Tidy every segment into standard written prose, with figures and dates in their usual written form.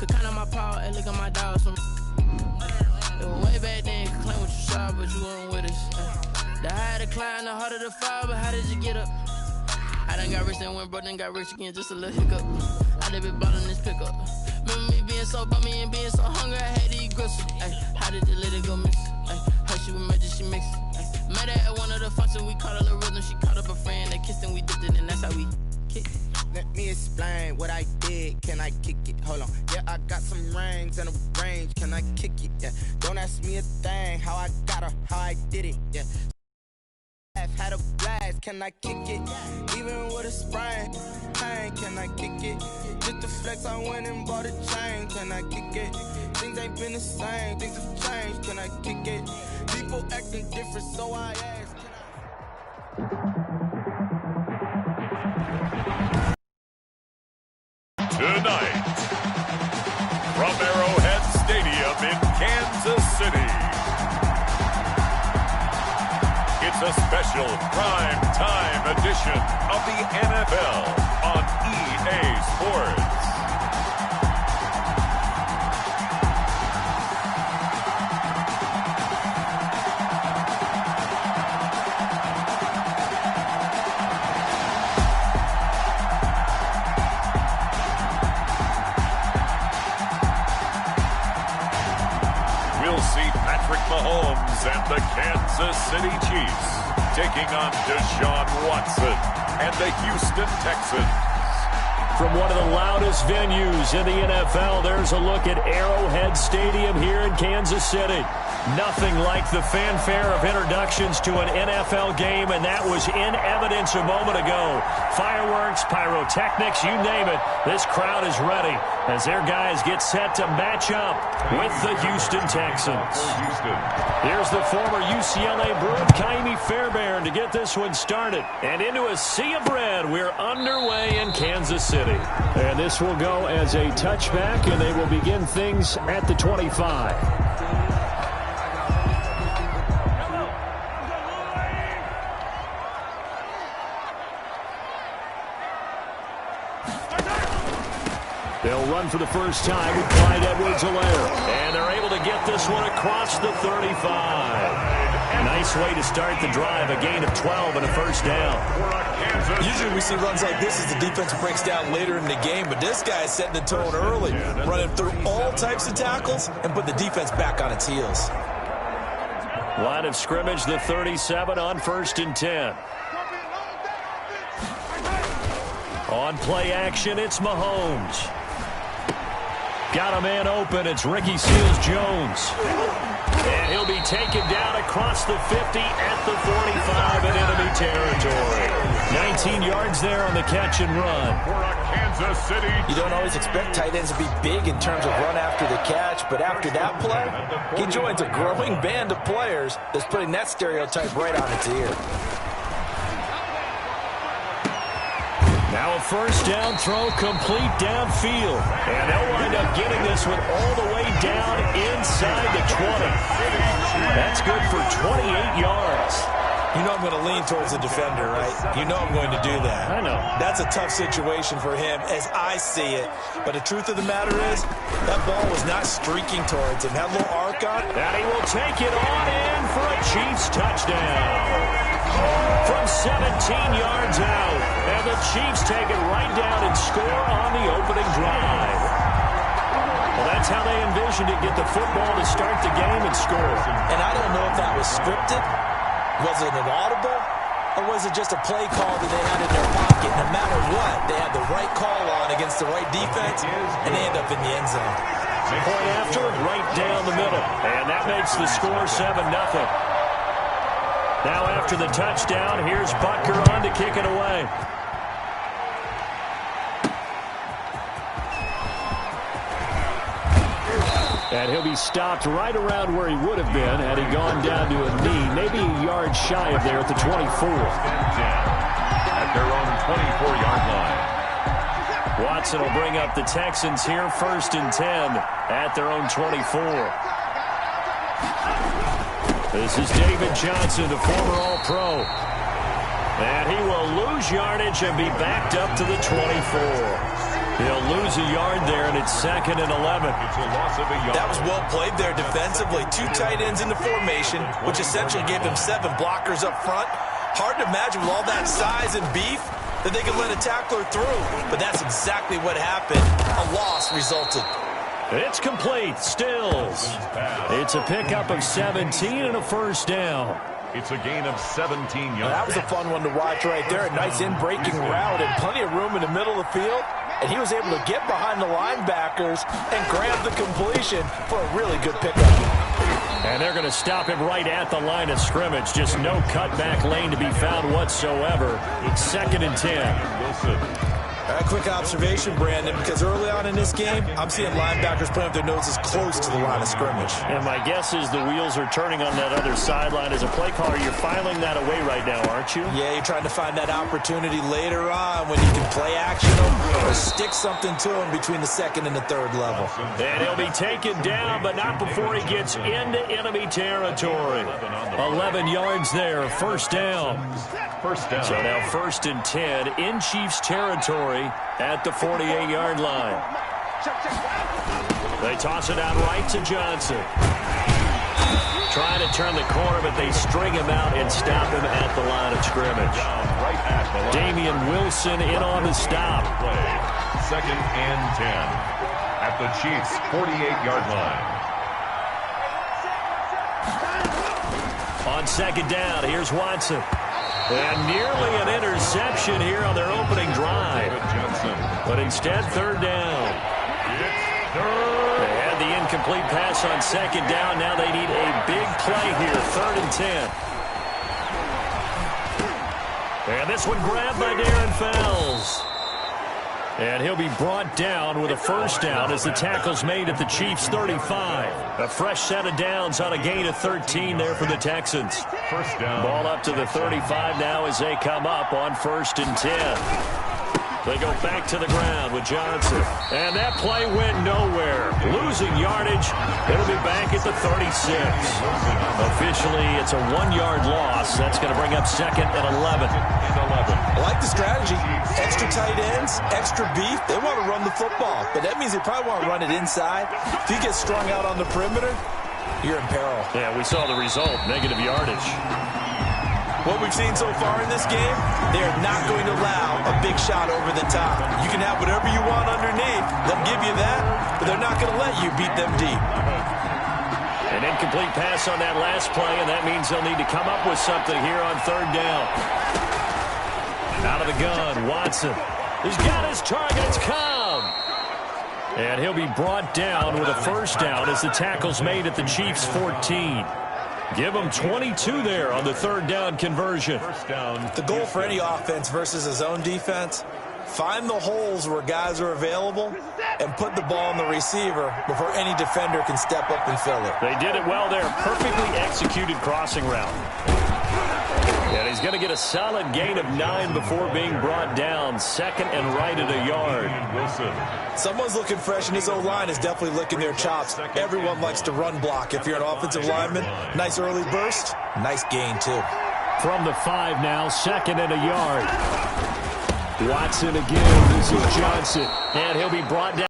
Could count on my power, and look at my dogs from. It was way back then, could claim what you saw, but you weren't with us. The higher the climb, the harder the fall, but how did you get up? I done got rich and went broke, then got rich again, just a little hiccup. I done been ballin' this pickup. Remember me being so bummy and being so hungry, I had to eat gristle. How did you let it go miss? How she was magic, she mixed. Met her at one of the functions, we caught a little rhythm. She caught up a friend, they kissed and we dipped it, and that's how we kicked it. Let me explain what I did. Can I kick it? Hold on. Yeah, I got some rings and a range. Can I kick it? Yeah. Don't ask me a thing. How I got her, how I did it. Yeah. Had a blast. Can I kick it? Even with a sprain. Pain. Can I kick it? Just to flex, I went and bought a chain. Can I kick it? Things ain't been the same. Things have changed. Can I kick it? People acting different, so I ask. Tonight, from Arrowhead Stadium in Kansas City, it's a special prime time edition of the NFL on EA Sports. Mahomes and the Kansas City Chiefs taking on Deshaun Watson and the Houston Texans. From one of the loudest venues in the NFL, there's a look at Arrowhead Stadium here in Kansas City. Nothing like the fanfare of introductions to an NFL game, and that was in evidence a moment ago. Fireworks, pyrotechnics, you name it. This crowd is ready as their guys get set to match up with the Houston Texans. Here's the former UCLA Bruin, Kaimi Fairbairn, to get this one started. And into a sea of red, we're underway in Kansas City. And this will go as a touchback, and they will begin things at the 25. They'll run for the first time with Clyde Edwards-Helaire. And they're able to get this one across the 35. Nice way to start the drive, a gain of 12 and a first down. Usually we see runs like this as the defense breaks down later in the game, but this guy is setting the tone early, running through all types of tackles and put the defense back on its heels. Line of scrimmage, the 37 on 1st and 10. On play action, it's Mahomes. Got a man open. It's Ricky Seals-Jones. And he'll be taken down across the 50 at the 45 in enemy territory. 19 yards there on the catch and run. Kansas City. You don't always expect tight ends to be big in terms of run after the catch, but after that play, he joins a growing band of players that's putting that stereotype right on its ear. Now a first down throw complete downfield. And they'll wind up getting this one all the way down inside the 20. That's good for 28 yards. You know I'm going to lean towards the defender, right? You know I'm going to do that. I know. That's a tough situation for him as I see it. But the truth of the matter is, that ball was not streaking towards him. Had a little arc on it. And he will take it on in for a Chiefs touchdown. From 17 yards out. And the Chiefs take it right down and score on the opening drive. Well, that's how they envisioned it. Get the football to start the game and score. And I don't know if that was scripted. Was it an audible? Or was it just a play call that they had in their pocket? No matter what, they had the right call on against the right defense, and they end up in the end zone. Point after, right down the middle. And that makes the score 7-0. Now after the touchdown, here's Butker on to kick it away. And he'll be stopped right around where he would have been had he gone down to a knee, maybe a yard shy of there at the 24. At their own 24-yard line. Watson will bring up the Texans here, 1st and 10 at their own 24. This is David Johnson, the former All-Pro. And he will lose yardage and be backed up to the 24. He'll lose a yard there, and it's 2nd and 11. It's a loss of a yard. That was well played there defensively. 2 tight ends in the formation, which essentially gave them 7 blockers up front. Hard to imagine with all that size and beef that they could let a tackler through. But that's exactly what happened. A loss resulted. It's complete. Stills. It's a pickup of 17 and a first down. It's a gain of 17 yards. That was a fun one to watch right there. A nice in-breaking route and plenty of room in the middle of the field. And he was able to get behind the linebackers and grab the completion for a really good pickup. And they're going to stop him right at the line of scrimmage. Just no cutback lane to be found whatsoever. 2nd and 10. Wilson. A quick observation, Brandon, because early on in this game, I'm seeing linebackers putting up their noses close to the line of scrimmage. And my guess is the wheels are turning on that other sideline. As a play caller, you're filing that away right now, aren't you? Yeah, you're trying to find that opportunity later on when you can play action them or stick something to him between the 2nd and the 3rd level. And he'll be taken down, but not before he gets into enemy territory. 11 yards there, first down. First down. So now 1st and 10 in Chiefs territory at the 48-yard line. They toss it out right to Johnson. Trying to turn the corner, but they string him out and stop him at the line of scrimmage. Damian Wilson in on the stop. 2nd and 10 at the Chiefs' 48-yard line. On 2nd down, here's Watson. And nearly an interception here on their opening drive. But instead, 3rd down. They had the incomplete pass on 2nd down. Now they need a big play here, 3rd and 10. And this one grabbed by Darren Fells. And he'll be brought down with a first down as the tackle's made at the Chiefs' 35. A fresh set of downs on a gain of 13 there for the Texans. First down. Ball up to the 35 now as they come up on 1st and 10. They go back to the ground with Johnson. And that play went nowhere. Losing yardage. It'll be back at the 36. Officially, it's a 1-yard loss. That's going to bring up 2nd and 11. I like the strategy. Extra tight ends, extra beef. They want to run the football, but that means they probably want to run it inside. If you get strung out on the perimeter, you're in peril. Yeah, we saw the result, negative yardage. What we've seen so far in this game, they are not going to allow a big shot over the top. You can have whatever you want underneath. They'll give you that, but they're not going to let you beat them deep. An incomplete pass on that last play, and that means they'll need to come up with something here on 3rd down. Out of the gun, Watson. He's got his target. It's come. And he'll be brought down with a first down as the tackle's made at the Chiefs' 14. Give them 22 there on the 3rd down conversion. First down. The goal for any offense versus a zone defense, find the holes where guys are available and put the ball on the receiver before any defender can step up and fill it. They did it well there. Perfectly executed crossing route. And he's going to get a solid gain of 9 before being brought down. 2nd and right at a yard. Someone's looking fresh, and his O-line is definitely licking their chops. Everyone likes to run block. If you're an offensive lineman, nice early burst, nice gain, too. From the 5 now, 2nd and a yard. Watson again. This is Johnson. And he'll be brought down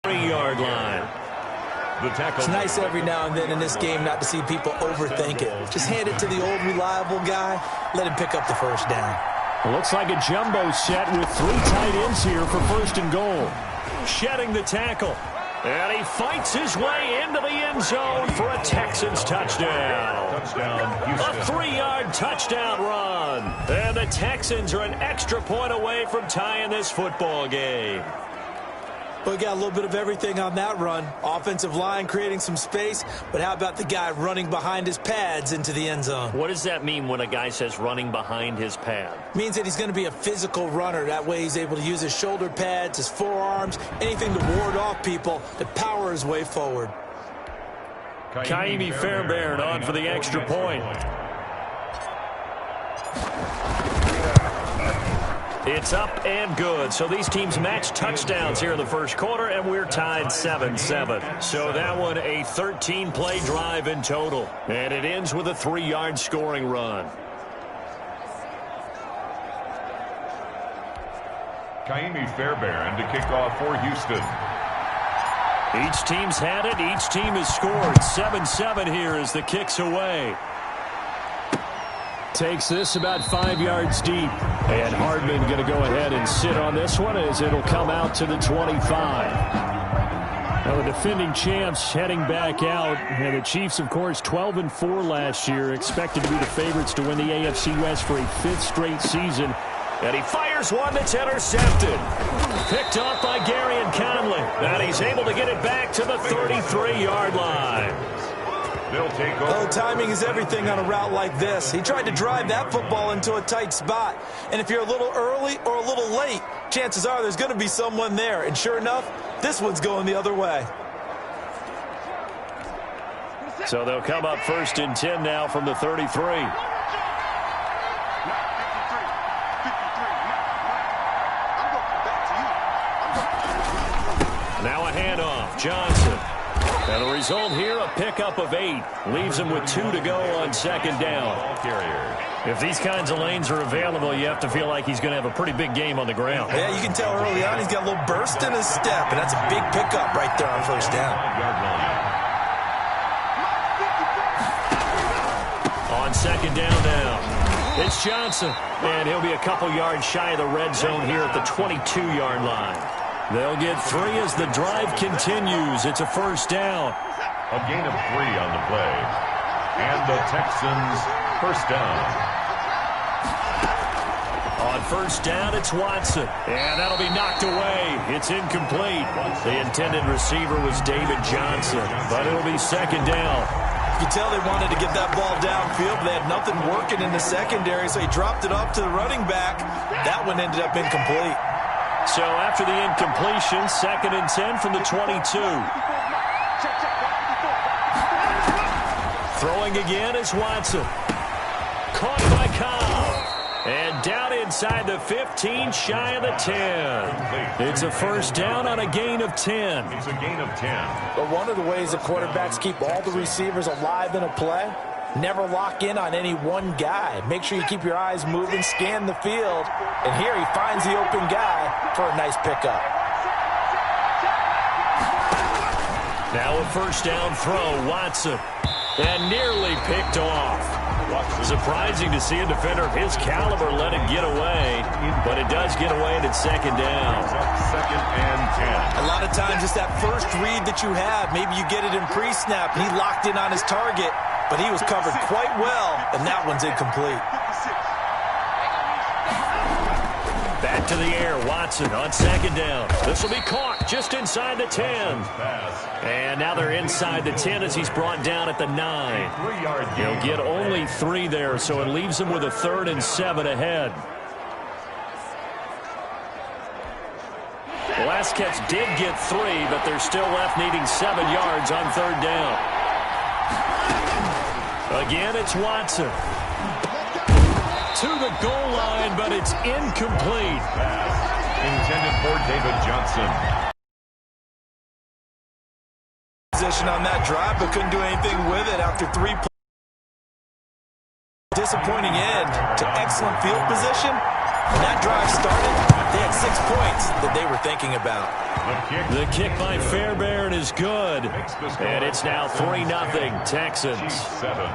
the 3-yard line. It's nice every now and then in this game not to see people overthink it. Just hand it to the old reliable guy. Let him pick up the first down. Looks like a jumbo set with 3 tight ends here for 1st and goal. Shedding the tackle. And he fights his way into the end zone for a Texans touchdown. A 3-yard touchdown run. And the Texans are an extra point away from tying this football game. We got a little bit of everything on that run. Offensive line creating some space, but how about the guy running behind his pads into the end zone? What does that mean when a guy says running behind his pad? Means that he's going to be a physical runner. That way he's able to use his shoulder pads, his forearms, anything to ward off people to power his way forward. Kaimi Fairbairn on for the extra point. It's up and good. So these teams match touchdowns here in the first quarter, and we're tied 7-7. So that one a 13-play drive in total. And it ends with a 3-yard scoring run. Fairbairn to kick off for Houston. Each team's had it. Each team has scored. 7-7 here as the kick's away. Takes this about 5 yards deep. And Hardman going to go ahead and sit on this one as it'll come out to the 25. Now the defending champs heading back out. And the Chiefs, of course, 12-4 last year. Expected to be the favorites to win the AFC West for a 5th straight season. And he fires one that's intercepted. Picked off by Garyon Conley. And he's able to get it back to the 33-yard line. They'll take over. Well, timing is everything on a route like this. He tried to drive that football into a tight spot. And if you're a little early or a little late, chances are there's going to be someone there. And sure enough, this one's going the other way. So they'll come up 1st and 10 now from the 33. Now a handoff. Johnson. And the result here, a pickup of 8. Leaves him with 2 to go on 2nd down. If these kinds of lanes are available, you have to feel like he's going to have a pretty big game on the ground. Yeah, you can tell early on he's got a little burst in his step, and that's a big pickup right there on 1st down. On 2nd down now, it's Johnson. And he'll be a couple yards shy of the red zone here at the 22-yard line. They'll get 3 as the drive continues. It's a 1st down. A gain of 3 on the play. And the Texans 1st down. On 1st down, it's Watson. And that'll be knocked away. It's incomplete. The intended receiver was David Johnson. But it'll be 2nd down. You can tell they wanted to get that ball downfield, but they had nothing working in the secondary, so he dropped it off to the running back. That one ended up incomplete. So after the incompletion, 2nd and 10 from the 22. Throwing again is Watson. Caught by Cobb. And down inside the 15, shy of the 10. It's a 1st down on a gain of 10. It's a gain of 10. But one of the ways the quarterbacks keep all the receivers alive in a play, never lock in on any one guy. Make sure you keep your eyes moving, scan the field. And here he finds the open guy for a nice pickup. Now a 1st down throw, Watson. And nearly picked off. Surprising to see a defender of his caliber let it get away. But it does get away and it's 2nd down. 2nd and 10. A lot of times it's that first read that you have. Maybe you get it in pre-snap. He locked in on his target. But he was covered quite well, and that one's incomplete. Back to the air, Watson on 2nd down. This will be caught just inside the 10. And now they're inside the 10 as he's brought down at the 9. He'll get only 3 there, so it leaves him with a 3rd and 7 ahead. The last catch did get 3, but they're still left needing 7 yards on 3rd down. Again, it's Watson. To the goal line, but it's incomplete. Intended for David Johnson. Position on that drive, but couldn't do anything with it after 3 plays. Disappointing end to excellent field position. When that drive started, they had 6 points that they were thinking about. The kick by Fairbairn is good. And it's now 3-0 Texans. 7.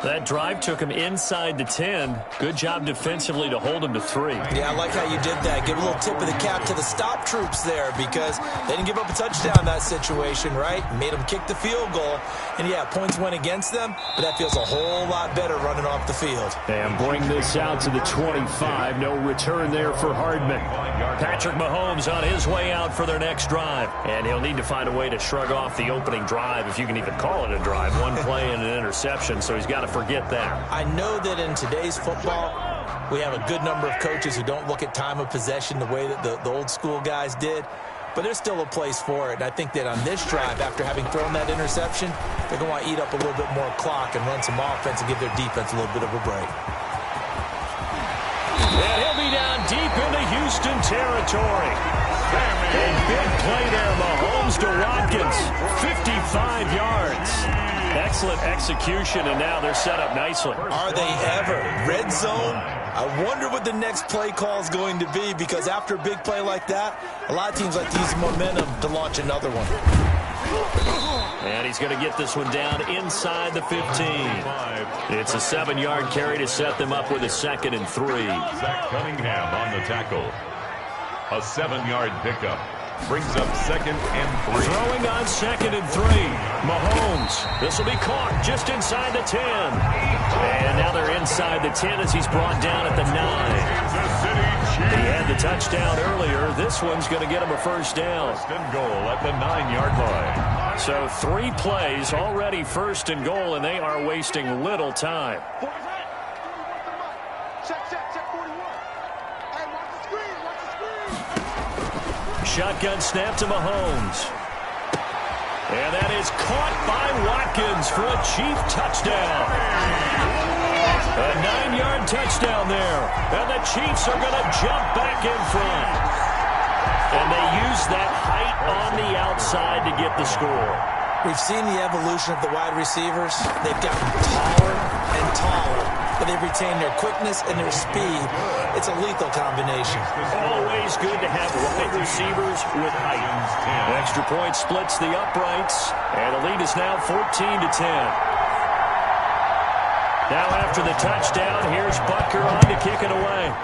That drive took him inside the 10. Good job defensively to hold him to 3. Yeah, I like how you did that. Give a little tip of the cap to the stop troops there because they didn't give up a touchdown in that situation, right? Made them kick the field goal. And, yeah, points went against them, but that feels a whole lot better running off the field. And bring this out to the 25. No return there for Hardman. Patrick Mahomes on his way out for their next drive. And he'll need to find a way to shrug off the opening drive, if you can even call it a drive. 1 play and an interception, so he's got to forget that. I know that in today's football, we have a good number of coaches who don't look at time of possession the way that the old school guys did, but there's still a place for it. And I think that on this drive, after having thrown that interception, they're going to want to eat up a little bit more clock and run some offense and give their defense a little bit of a break. And he'll be down deep into Houston territory. A big play there, Mahomes to Watkins, 55 yards. Excellent execution, and now they're set up nicely. Are they ever? Red zone? I wonder what the next play call is going to be, because after a big play like that, a lot of teams like to use momentum to launch another one. And he's going to get this one down inside the 15. It's a 7-yard carry to set them up with a 2nd and 3. Zach Cunningham on the tackle. A 7-yard pickup. Brings up 2nd and 3. Throwing on 2nd and 3. Mahomes. This will be caught just inside the 10. And now they're inside the 10 as he's brought down at the 9. He had the touchdown earlier. This one's going to get him a first down. First and goal at the 9-yard line. So 3 plays already first and goal, and they are wasting little time. Shotgun snap to Mahomes. And that is caught by Watkins for a Chief touchdown. A 9-yard touchdown there. And the Chiefs are going to jump back in front. And they use that height on the outside to get the score. We've seen the evolution of the wide receivers. They've gotten taller and taller, but they've retained their quickness and their speed. It's a lethal combination. Always good to have wide receivers with height. An extra point splits the uprights, and the lead is now 14-10. Now after the touchdown, here's Butker on to kick it away.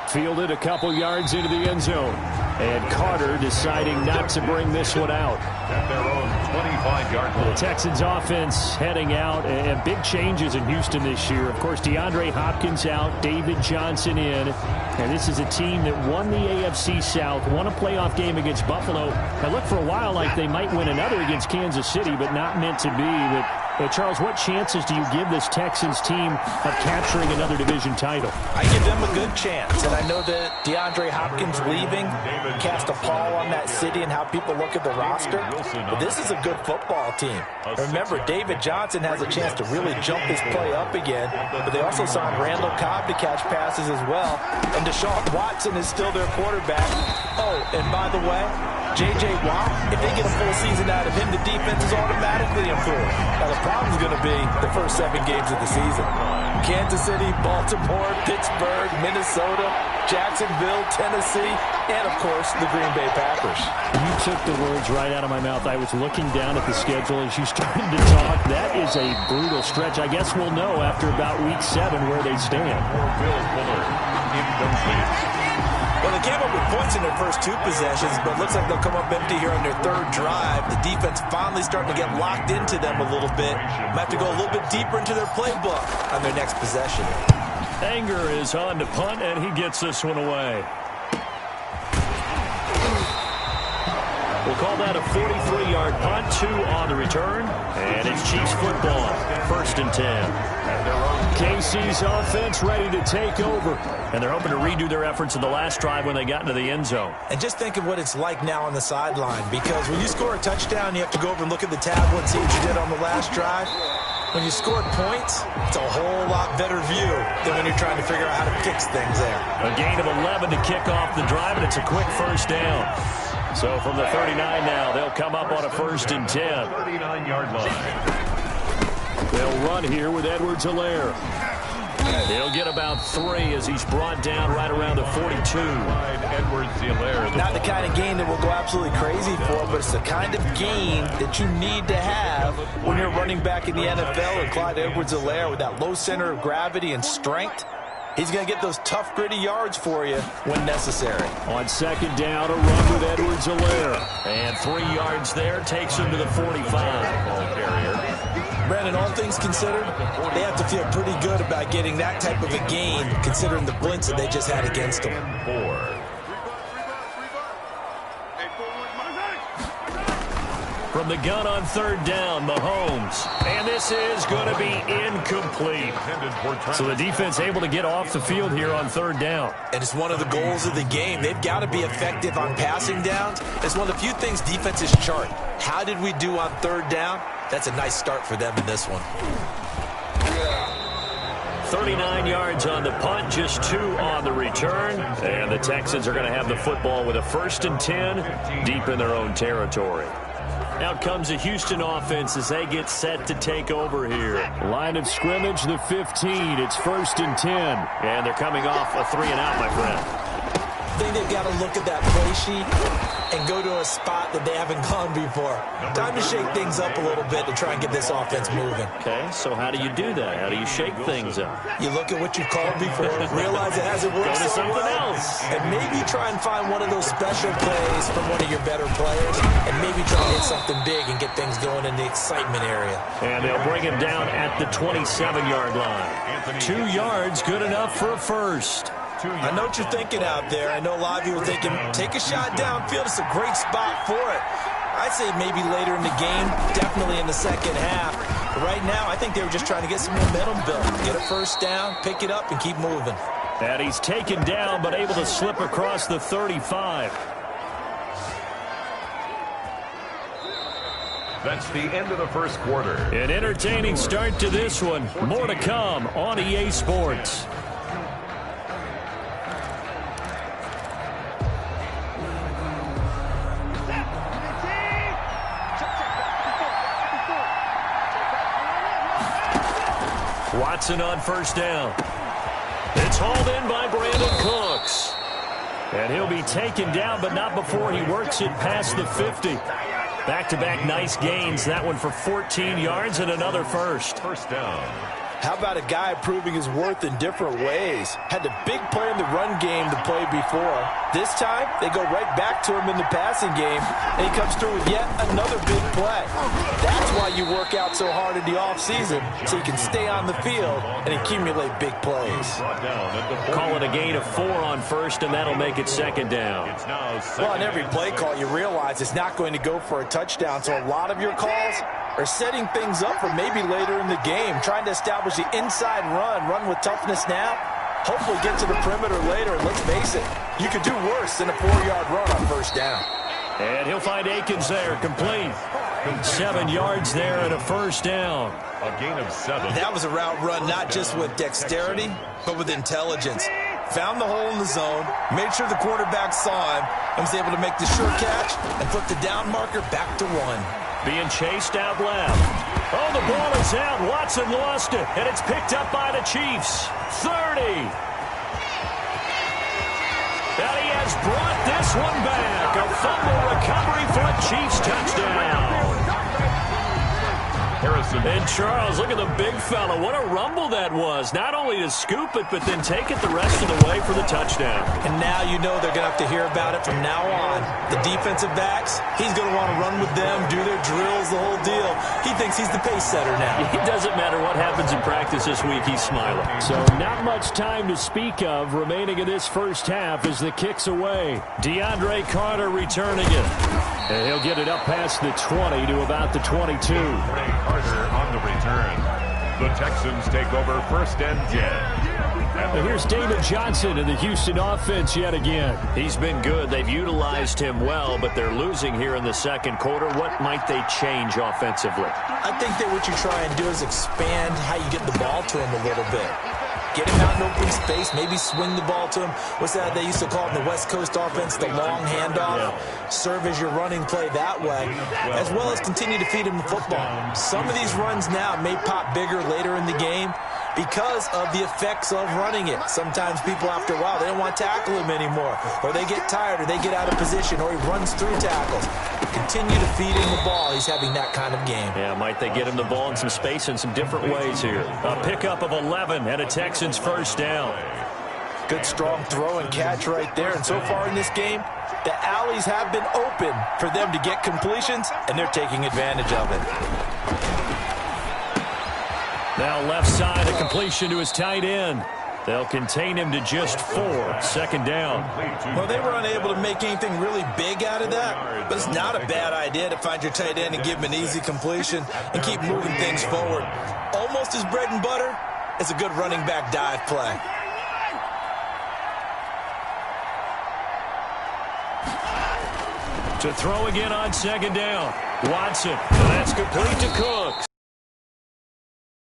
Fielded a couple yards into the end zone. And Carter deciding not to bring this one out. At their own 25-yard line. The Texans offense heading out, and big changes in Houston this year. Of course, DeAndre Hopkins out, David Johnson in. And this is a team that won the AFC South, won a playoff game against Buffalo. It looked for a while like they might win another against Kansas City, but not meant to be. But Charles, what chances do you give this Texans team of capturing another division title? I give them a good chance, and I know that DeAndre Hopkins leaving cast a pall on that city and how people look at the roster, but this is a good football team. Remember, David Johnson has a chance to really jump his play up again, but they also signed Randall Cobb to catch passes as well, and Deshaun Watson is still their quarterback. Oh, and by the way, J.J. Watt, if they get a full season out of him, the defense is automatically improved. Now, the problem's going to be the first 7 games of the season. Kansas City, Baltimore, Pittsburgh, Minnesota, Jacksonville, Tennessee, and, of course, the Green Bay Packers. You took the words right out of my mouth. I was looking down at the schedule as you started to talk. That is a brutal stretch. I guess we'll know after about week 7 where they stand. Well, they came up with points in their first 2 possessions, but it looks like they'll come up empty here on their 3rd drive. The defense finally starting to get locked into them a little bit. Might have to go a little bit deeper into their playbook on their next possession. Anger is on to punt, and he gets this one away. We'll call that a 43-yard punt, 2 on the return, and it's Chiefs football, 1st and 10. KC's offense ready to take over, and they're hoping to redo their efforts in the last drive when they got into the end zone. And just think of what it's like now on the sideline, because when you score a touchdown, you have to go over and look at the tablet and see what you did on the last drive. When you scored points, it's a whole lot better view than when you're trying to figure out how to fix things there. A gain of 11 to kick off the drive, and it's a quick first down. So from the 39 now, they'll come up on a 1st and 10. 39-yard line. They'll run here with Edwards-Helaire. He'll get about 3 as he's brought down right around the 42. Not the kind of gain that will go absolutely crazy for, but it's the kind of gain that you need to have when you're running back in the NFL. And Clyde Edwards-Helaire, with that low center of gravity and strength, he's going to get those tough, gritty yards for you when necessary. On 2nd down, a run with Edwards-Helaire. And 3 yards there takes him to the 45. Ball carrier. Brandon, all things considered, they have to feel pretty good about getting that type of a gain, considering the blitz that they just had against them. 4. From the gun on 3rd down, Mahomes. And this is going to be incomplete. So the defense able to get off the field here on 3rd down. And it's one of the goals of the game. They've got to be effective on passing downs. It's one of the few things defenses chart. How did we do on 3rd down? That's a nice start for them in this one. 39 yards on the punt, just 2 on the return. And the Texans are going to have the football with a 1st and 10 deep in their own territory. Out comes the Houston offense as they get set to take over here. Line of scrimmage, the 15. It's 1st and 10. And they're coming off a 3-and-out, my friend. I think they've got to look at that play sheet and go to a spot that they haven't gone before. Time to shake things up a little bit to try and get this offense moving. Okay, so how do you do that? How do you shake things up? You look at what you've called before, realize it hasn't worked Go to so something well, else. and maybe try and find one of those special plays from one of your better players, and maybe try to hit something big and get things going in the excitement area. And they'll bring him down at the 27-yard line. 2 yards, good enough for a first. I know what you're thinking out there. I know a lot of you are thinking, take a shot downfield. It's a great spot for it. I'd say maybe later in the game, definitely in the second half. But right now, I think they were just trying to get some momentum built. Get a first down, pick it up, and keep moving. And he's taken down, but able to slip across the 35. That's the end of the first quarter. An entertaining start to this one. More to come on EA Sports. Watson on first down. It's hauled in by Brandon Cooks. And he'll be taken down, but not before he works it past the 50. Back-to-back nice gains. That one for 14 yards and another first. First down. How about a guy proving his worth in different ways? Had a big play in the run game to play before. This time, they go right back to him in the passing game, and he comes through with yet another big play. That's why you work out so hard in the offseason, so you can stay on the field and accumulate big plays. Call it a gain of 4 on first, and that'll make it second down. Well, on every play call, you realize it's not going to go for a touchdown, so a lot of your calls are setting things up for maybe later in the game, trying to establish the inside run with toughness now, hopefully get to the perimeter later, and let's face it, you could do worse than a 4-yard run on first down. And he'll find Akins there, complete. 7 yards there and a first down. A gain of 7. That was a route run not just with dexterity, but with intelligence. Found the hole in the zone, made sure the quarterback saw him, and was able to make the sure catch and flip the down marker back to 1. Being chased out left. Oh, the ball is out. Watson lost it, and it's picked up by the Chiefs. 30. And he has brought this one back. A fumble recovery for a Chiefs touchdown. Harrison. And Charles, look at the big fella. What a rumble that was. Not only to scoop it, but then take it the rest of the way for the touchdown. And now you know they're going to have to hear about it from now on. The defensive backs, he's going to want to run with them, do their drills, the whole deal. He thinks he's the pace setter now. It doesn't matter what happens in practice this week, he's smiling. So not much time to speak of remaining in this first half as the kick's away. DeAndre Carter returning it. And he'll get it up past the 20 to about the 22. Carter on the return. The Texans take over 1st and 10. And here's David Johnson in the Houston offense yet again. He's been good. They've utilized him well, but they're losing here in the second quarter. What might they change offensively? I think that what you try and do is expand how you get the ball to him a little bit. Get him out in open space, maybe swing the ball to him. What's that they used to call it in the West Coast offense, the long handoff? Yeah. Serve as your running play that way, as well as continue to feed him the football. Some of these runs now may pop bigger later in the game because of the effects of running it. Sometimes people, after a while, they don't want to tackle him anymore, or they get tired, or they get out of position, or he runs through tackles. Continue to feed him the ball. He's having that kind of game. Yeah, might they get him the ball in some space in some different ways here. A pickup of 11 and a Texans first down. Good strong throw and catch right there. And so far in this game, the alleys have been open for them to get completions, and they're taking advantage of it. Now left side, a completion to his tight end. They'll contain him to just 4. 2nd down. Well, they were unable to make anything really big out of that, but it's not a bad idea to find your tight end and give him an easy completion and keep moving things forward. Almost his bread and butter is a good running back dive play. To throw again on 2nd down. Watson. That's complete to Cooks.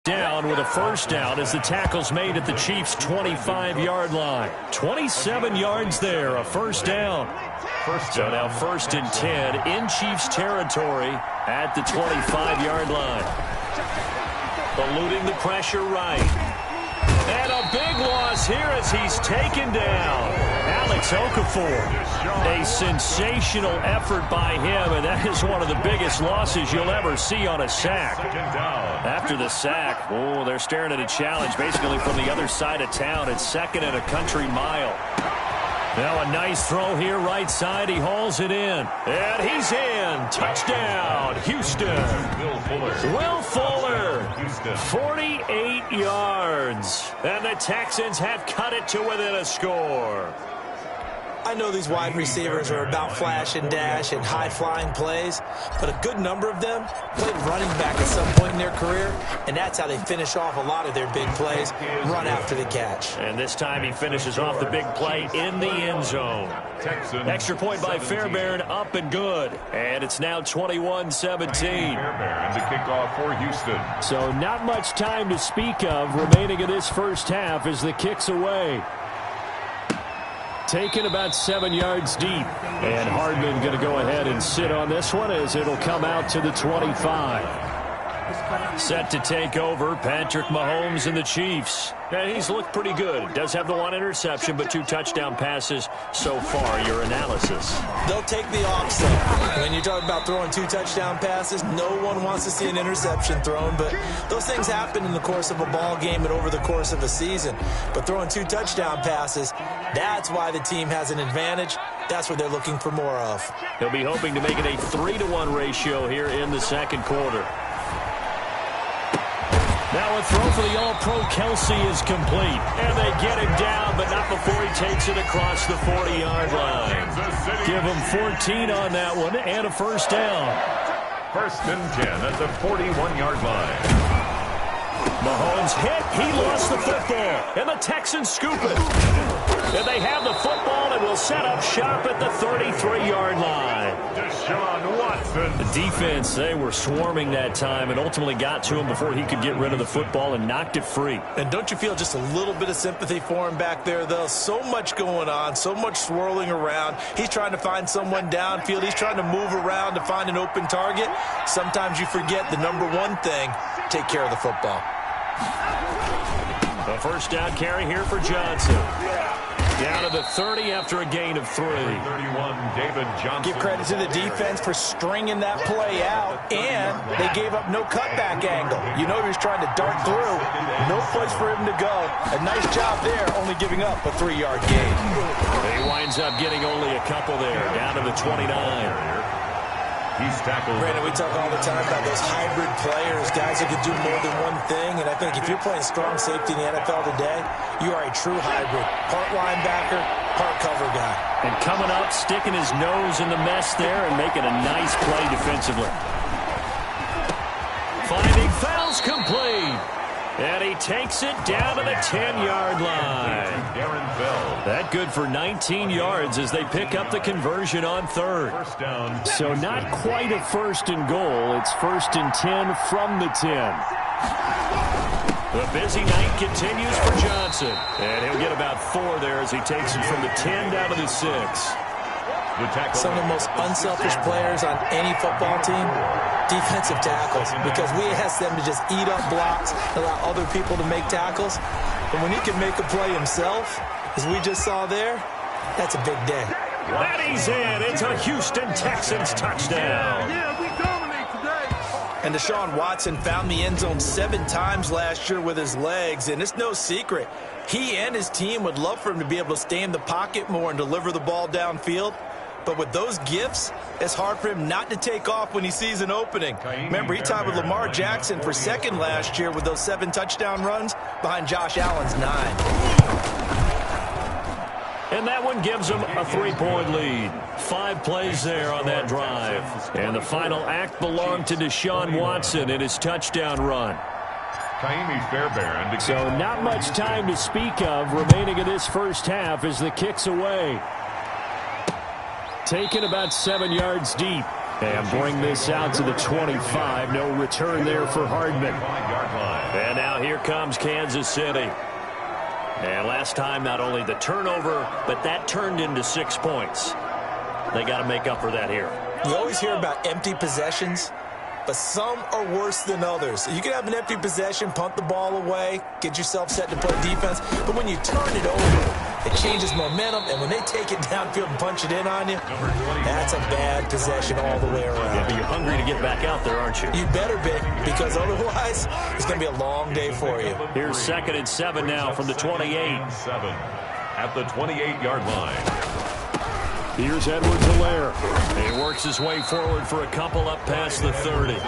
Down down with a first down as the tackle's made at the Chiefs' 25-yard line. 27 yards there, a first down. So now 1st and 10 in Chiefs territory at the 25-yard line. Eluding the pressure right. And a big loss here as he's taken down. Alex Okafor. A sensational effort by him, and that is one of the biggest losses you'll ever see on a sack. After the sack, they're staring at a challenge basically from the other side of town. It's 2nd and a country mile. Now a nice throw here right side. He hauls it in. And he's in. Touchdown, Houston. Will Fuller. 48 yards. And the Texans have cut it to within a score. I know these wide receivers are about flash and dash and high-flying plays, but a good number of them played running back at some point in their career, and that's how they finish off a lot of their big plays, run after the catch. And this time he finishes off the big play in the end zone. Extra point by Fairbairn, up and good. And it's now 21-17. Fairbairn to kick off for Houston. So not much time to speak of remaining in this first half as the kick's away. Taken about 7 yards deep. And Hardman going to go ahead and sit on this one as it'll come out to the 25. Set to take over, Patrick Mahomes and the Chiefs. And he's looked pretty good. Does have the one interception, but 2 touchdown passes so far. Your analysis. They'll take the offset. When you talk about throwing 2 touchdown passes, no one wants to see an interception thrown, but those things happen in the course of a ball game and over the course of a season. But throwing 2 touchdown passes, that's why the team has an advantage. That's what they're looking for more of. He'll be hoping to make it a 3-to-1 ratio here in the second quarter. Now a throw for the All-Pro Kelsey is complete. And they get him down, but not before he takes it across the 40-yard line. Give him 14 on that one and a first down. 1st and 10 at the 41-yard line. Mahomes hit. He lost the football. And the Texans scoop it. And they have the football and will set up shop at the 33-yard line. Deshaun Watson. The defense, they were swarming that time and ultimately got to him before he could get rid of the football and knocked it free. And don't you feel just a little bit of sympathy for him back there, though? So much going on, so much swirling around. He's trying to find someone downfield. He's trying to move around to find an open target. Sometimes you forget the number one thing, take care of the football. The first down carry here for Johnson. Down to the 30 after a gain of 3. 31, David Johnson. Give credit to the defense for stringing that play out, and they gave up no cutback angle. You know he was trying to dart through. No place for him to go. A nice job there, only giving up a 3-yard gain. He winds up getting only a couple there, down to the 29. He's tackled. Brandon, we talk all the time about those hybrid players, guys who can do more than one thing. And I think if you're playing strong safety in the NFL today, you are a true hybrid. Part linebacker, part cover guy. And coming up, sticking his nose in the mess there and making a nice play defensively. Finding fouls complete. And he takes it down to the 10-yard line. That good for 19 yards as they pick up the conversion on 3rd. First down. So not quite a 1st and goal. It's 1st and 10 from the 10. The busy night continues for Johnson. And he'll get about 4 there as he takes it from the 10 down to the 6. Some of the most unselfish players on any football team, defensive tackles, because we ask them to just eat up blocks, allow other people to make tackles. But when he can make a play himself, as we just saw there, that's a big day. That he's in. It's a Houston Texans touchdown. Yeah, we dominate today. And Deshaun Watson found the end zone 7 times last year with his legs, and it's no secret. He and his team would love for him to be able to stay in the pocket more and deliver the ball downfield. But with those gifts, it's hard for him not to take off when he sees an opening. Remember, he tied with Lamar Jackson for 2nd last year with those 7 touchdown runs behind Josh Allen's 9. And that one gives them a 3-point lead. 5 plays there on that drive. And the final act belonged to Deshaun Watson in his touchdown run. Fairbairn. So not much time to speak of remaining in this first half as the kick's away. Taken about 7 yards deep. And bring this out to the 25. No return there for Hardman. And now Now here comes Kansas City. And last time, not only the turnover, but that turned into 6 points. They got to make up for that here. You always hear about empty possessions, but some are worse than others. You can have an empty possession, punt the ball away, get yourself set to play defense, but when you turn it over, it changes momentum, and when they take it downfield and punch it in on you, that's a bad possession all the way around. Yeah, but you're hungry to get back out there, aren't you? You better be, because otherwise, it's going to be a long day for you. Here's 2nd and 7 now from the 28. 7 at the 28-yard line. Here's Edwards-Helaire. He works his way forward for a couple up past the 30. The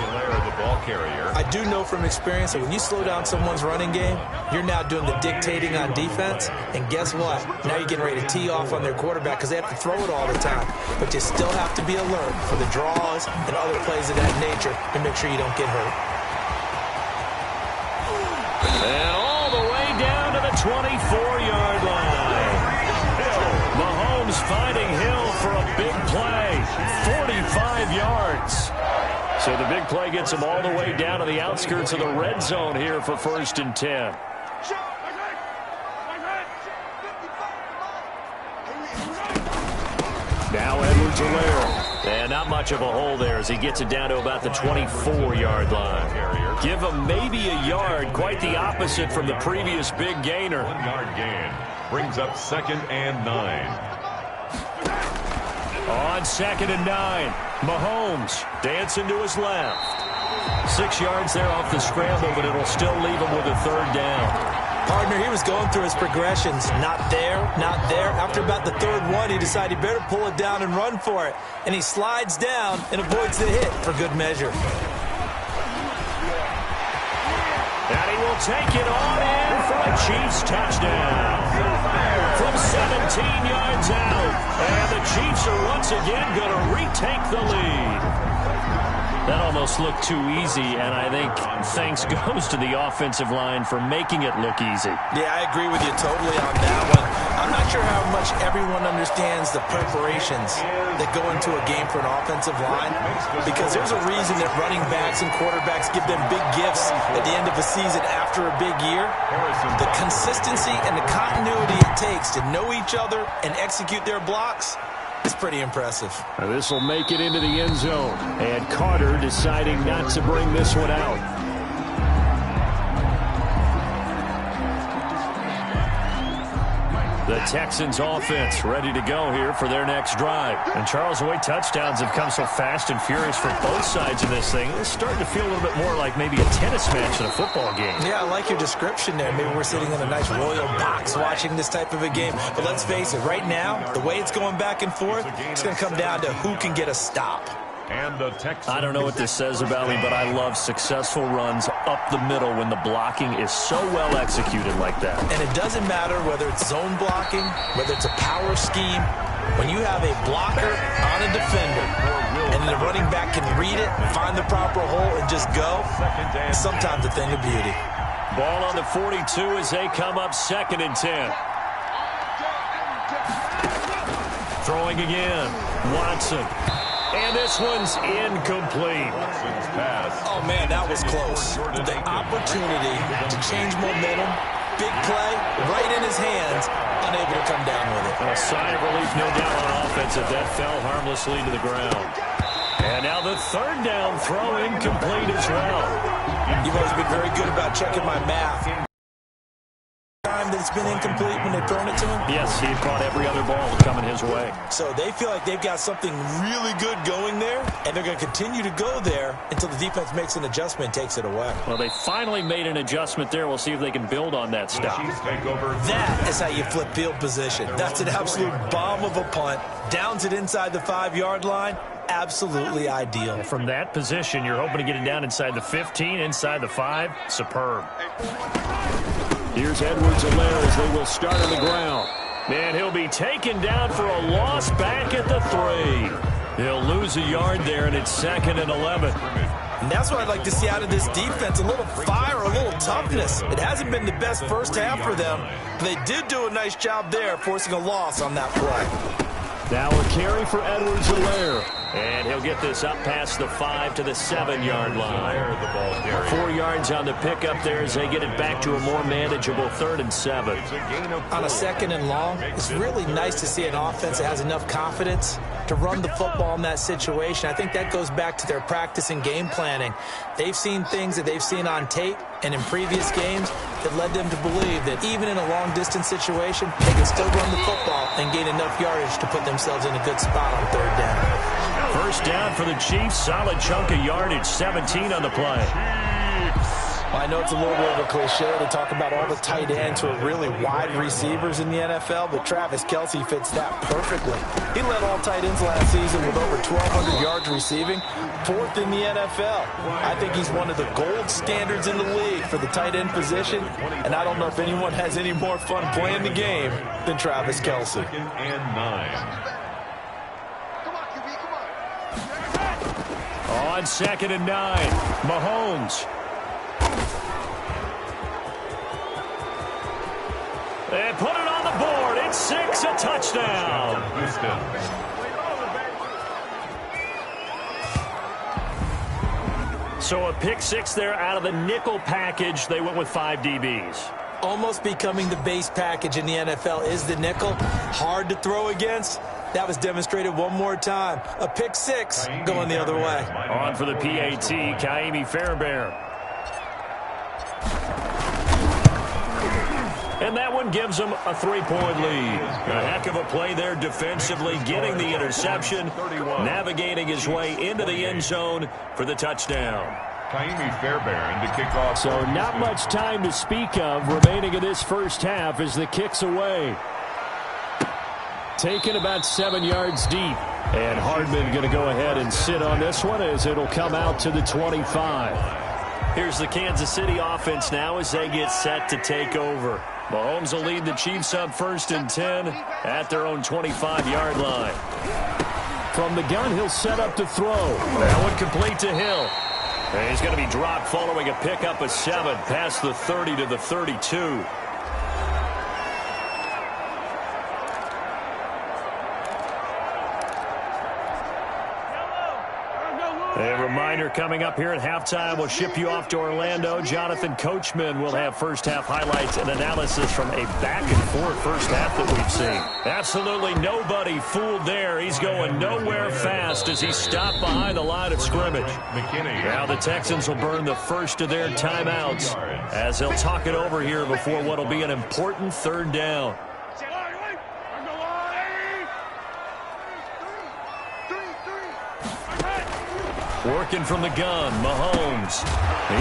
ball carrier. I do know from experience that when you slow down someone's running game, you're now doing the dictating on defense. And guess what? Now you're getting ready to tee off on their quarterback because they have to throw it all the time. But you still have to be alert for the draws and other plays of that nature to make sure you don't get hurt. And all the way down to the 24-yard line. Mahomes finding Hill for a big play. 45 yards. So the big play gets him all the way down to the outskirts of the red zone here for 1st and 10. Now Edwards-Helaire. And not much of a hole there as he gets it down to about the 24-yard line. Give him maybe a yard. Quite the opposite from the previous big gainer. 1-yard gain brings up 2nd and 9. On 2nd and 9, Mahomes dancing to his left. 6 yards there off the scramble, but it'll still leave him with a 3rd down. Partner, he was going through his progressions. Not there, not there. After about the 3rd one, he decided he better pull it down and run for it. And he slides down and avoids the hit for good measure. And he will take it on in for a Chiefs touchdown. From 17 yards out. And the Chiefs are once again going to retake the lead. That almost looked too easy, and I think thanks goes to the offensive line for making it look easy. Yeah, I agree with you totally on that one. I'm not sure how much everyone understands the preparations that go into a game for an offensive line, because there's a reason that running backs and quarterbacks give them big gifts at the end of a season after a big year. The consistency and the continuity it takes to know each other and execute their blocks is pretty impressive. This will make it into the end zone, and Carter deciding not to bring this one out. The Texans offense ready to go here for their next drive. And Charles, the way touchdowns have come so fast and furious for both sides of this thing, it's starting to feel a little bit more like maybe a tennis match in a football game. Yeah, I like your description there. Maybe we're sitting in a nice royal box watching this type of a game. But let's face it, right now, the way it's going back and forth, it's going to come down to who can get a stop. And the Texans. I don't know what this says about me, but I love successful runs up the middle when the blocking is so well executed like that. And it doesn't matter whether it's zone blocking, whether it's a power scheme. When you have a blocker on a defender and the running back can read it, find the proper hole, and just go, it's sometimes a thing of beauty. Ball on the 42 as they come up 2nd and 10. Throwing again. Watson. And this one's incomplete. Oh, man, that was close. The opportunity to change momentum, big play, right in his hands, unable to come down with it. A sigh of relief, no doubt, on offense if that fell harmlessly to the ground. And now the 3rd down throw incomplete as well. You've always been very good about checking my math. Time that it's been incomplete when they've thrown it to him? Yes, he had caught every other ball coming his way. So they feel like they've got something really good going there, and they're going to continue to go there until the defense makes an adjustment and takes it away. Well, they finally made an adjustment there. We'll see if they can build on that stop. That is how you flip field position. That's an absolute bomb of a punt. Downs it inside the 5-yard line. Absolutely ideal. From that position, you're hoping to get it down inside the 15, inside the 5. Superb. Here's Edwards-Helaire as they will start on the ground. And he'll be taken down for a loss back at the 3. He'll lose a yard there, and it's 2nd and 11. And that's what I'd like to see out of this defense, a little fire, a little toughness. It hasn't been the best first half for them, but they did do a nice job there, forcing a loss on that play. Now a carry for Edwards-Helaire. And he'll get this up past the 5 to the 7-yard line. 4 yards on the pickup there as they get it back to a more manageable 3rd and 7. On a 2nd and long, it's really nice to see an offense that has enough confidence to run the football in that situation. I think that goes back to their practice and game planning. They've seen things that they've seen on tape and in previous games that led them to believe that even in a long-distance situation, they can still run the football and gain enough yardage to put themselves in a good spot on 3rd down. First down for the Chiefs. Solid chunk of yardage. 17 on the play. Well, I know it's a little bit of a cliche to talk about all the tight ends who are really wide receivers in the NFL, but Travis Kelce fits that perfectly. He led all tight ends last season with over 1,200 yards receiving, 4th in the NFL. I think he's one of the gold standards in the league for the tight end position, and I don't know if anyone has any more fun playing the game than Travis Kelce. And 9. On 2nd and 9, Mahomes. They put it on the board. It's 6, a touchdown. So a pick 6 there out of the nickel package. They went with 5 DBs. Almost becoming the base package in the NFL is the nickel. Hard to throw against. That was demonstrated one more time. A pick 6 going the other way. On for the PAT, Kaimi Fairbairn. And that one gives them a 3-point lead. A heck of a play there defensively, getting the interception, navigating his way into the end zone for the touchdown. Kaimi Fairbairn to kick off. So not much time to speak of remaining in this first half as the kick's away. Taken about 7 yards deep. And Hardman going to go ahead and sit on this one as it'll come out to the 25. Here's the Kansas City offense now as they get set to take over. Mahomes will lead the Chiefs up 1st and 10 at their own 25-yard line. From the gun, he'll set up to throw. That one complete to Hill. And he's going to be dropped following a pickup of 7 past the 30 to the 32. A reminder coming up here at halftime, we'll ship you off to Orlando. Jonathan Coachman will have first-half highlights and analysis from a back-and-forth first half that we've seen. Absolutely nobody fooled there. He's going nowhere fast as he stopped behind the line of scrimmage. Now the Texans will burn the first of their timeouts as they'll talk it over here before what will be an important 3rd down. Working from the gun, Mahomes.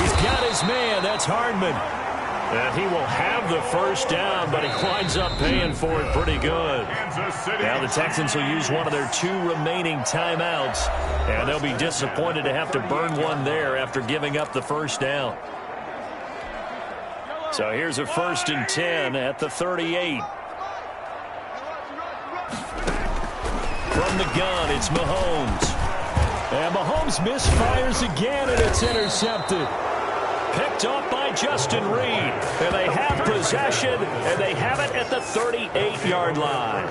He's got his man. That's Hardman. And he will have the first down, but he winds up paying for it pretty good. Now the Texans will use one of their 2 remaining timeouts, and they'll be disappointed to have to burn one there after giving up the first down. So here's a 1st and 10 at the 38. From the gun, it's Mahomes. And Mahomes misfires again, and it's intercepted. Picked off by Justin Reed. And they have possession, and they have it at the 38-yard line.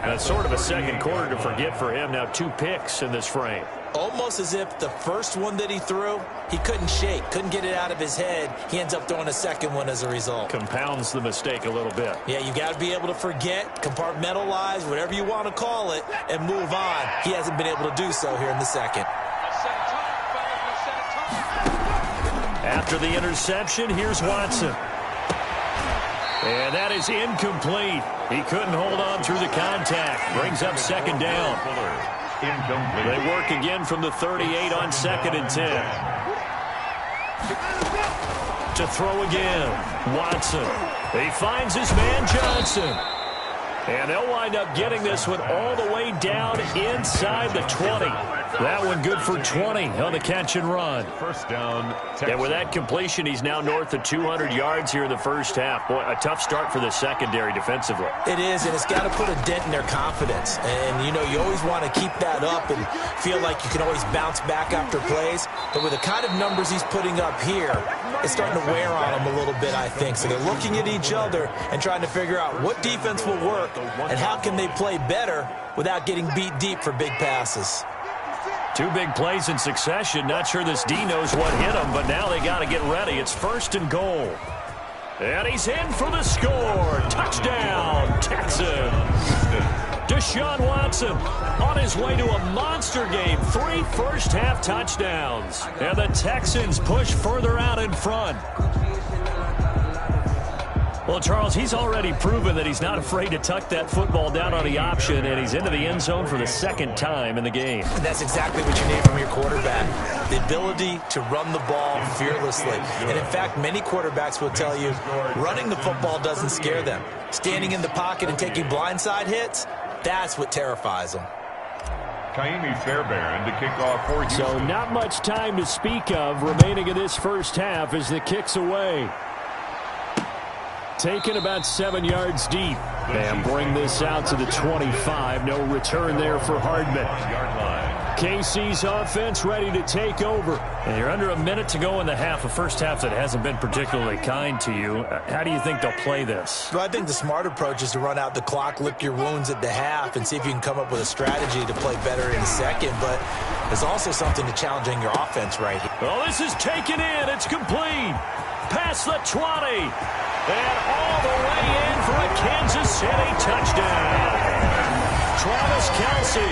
And it's sort of a second quarter to forget for him. Now 2 picks in this frame. Almost as if the first one that he threw, he couldn't shake, couldn't get it out of his head. He ends up throwing a second one as a result. Compounds the mistake a little bit. Yeah, you got to be able to forget, compartmentalize, whatever you want to call it, and move on. He hasn't been able to do so here in the second. After the interception, here's Watson. And that is incomplete. He couldn't hold on through the contact. Brings up 2nd down. They work again from the 38 on 2nd and 10. To throw again, Watson. He finds his man Johnson. And they'll wind up getting this one all the way down inside the 20. That one good for 20 on the catch and run. First down. And with that completion, he's now north of 200 yards here in the first half. Boy, a tough start for the secondary defensively. It is, and it's got to put a dent in their confidence. And, you know, you always want to keep that up and feel like you can always bounce back after plays. But with the kind of numbers he's putting up here, it's starting to wear on them a little bit, I think. So they're looking at each other and trying to figure out what defense will work And how can they play better without getting beat deep for big passes? 2 big plays in succession. Not sure this D knows what hit him, but now they got to get ready. It's 1st and goal. And he's in for the score. Touchdown, Texans. Deshaun Watson on his way to a monster game. 3 first-half touchdowns. And the Texans push further out in front. Well, Charles, he's already proven that he's not afraid to tuck that football down on the option, and he's into the end zone for the 2nd time in the game. That's exactly what you need from your quarterback, the ability to run the ball fearlessly. And, in fact, many quarterbacks will tell you running the football doesn't scare them. Standing in the pocket and taking blindside hits, that's what terrifies them. Kaimi Fairbairn to kick off for Houston. So not much time to speak of remaining in this first half as the kick's away. Taken about 7 yards deep. And bring this out to the 25. No return there for Hardman. KC's offense ready to take over. And you're under a minute to go in the half. A first half that hasn't been particularly kind to you. How do you think they'll play this? Well, I think the smart approach is to run out the clock, lick your wounds at the half, and see if you can come up with a strategy to play better in the second. But there's also something to challenging your offense right here. Well, this is taken in. It's complete. Past the 20. And all the way in for a Kansas City touchdown. Travis Kelce,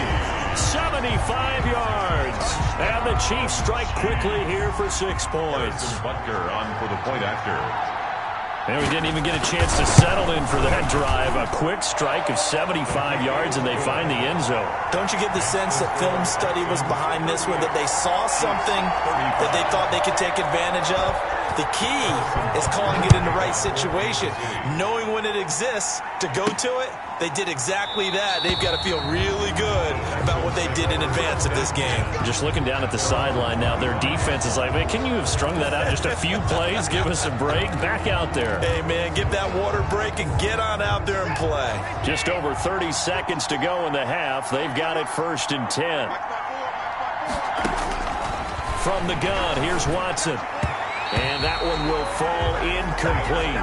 75 yards. And the Chiefs strike quickly here for 6 points. Butker on for the point after. And we didn't even get a chance to settle in for that drive. A quick strike of 75 yards, and they find the end zone. Don't you get the sense that film study was behind this one, that they saw something that they thought they could take advantage of? The key is calling it in the right situation, knowing when it exists to go to it. They did exactly that. They've got to feel really good about what they did in advance of this game. Just looking down at the sideline now, their defense is like, man, can you have strung that out just a few plays? Give us a break. Back out there. Hey, man, give that water break and get on out there and play. Just over 30 seconds to go in the half. They've got it 1st and 10. From the gun, here's Watson. And that one will fall incomplete.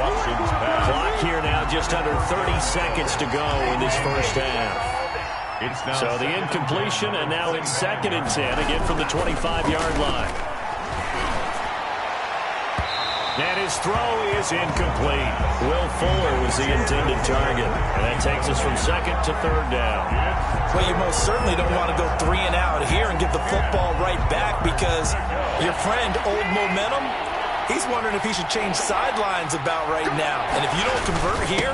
Watson's pass. Clock here now, just under 30 seconds to go in this first half. It's now So the incompletion, and now it's 2nd and 10, again from the 25-yard line. And his throw is incomplete. Will Fuller was the intended target. And that takes us from 2nd to 3rd down. Well, you most certainly don't want to go 3 and out here and get the football right back, because your friend, Old Momentum, he's wondering if he should change sidelines about right now. And if you don't convert here,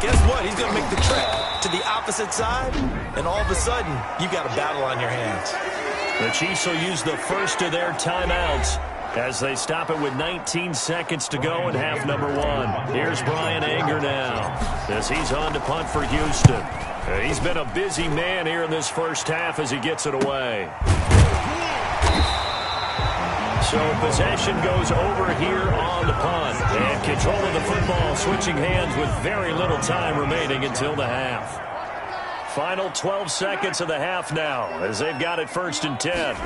guess what? He's going to make the trek to the opposite side, and all of a sudden, you've got a battle on your hands. The Chiefs will use the first of their timeouts as they stop it with 19 seconds to go in half number 1. Here's Brian Anger now as he's on to punt for Houston. He's been a busy man here in this first half as he gets it away. So possession goes over here on the punt. And control of the football switching hands with very little time remaining until the half. Final 12 seconds of the half now as they've got it 1st and 10.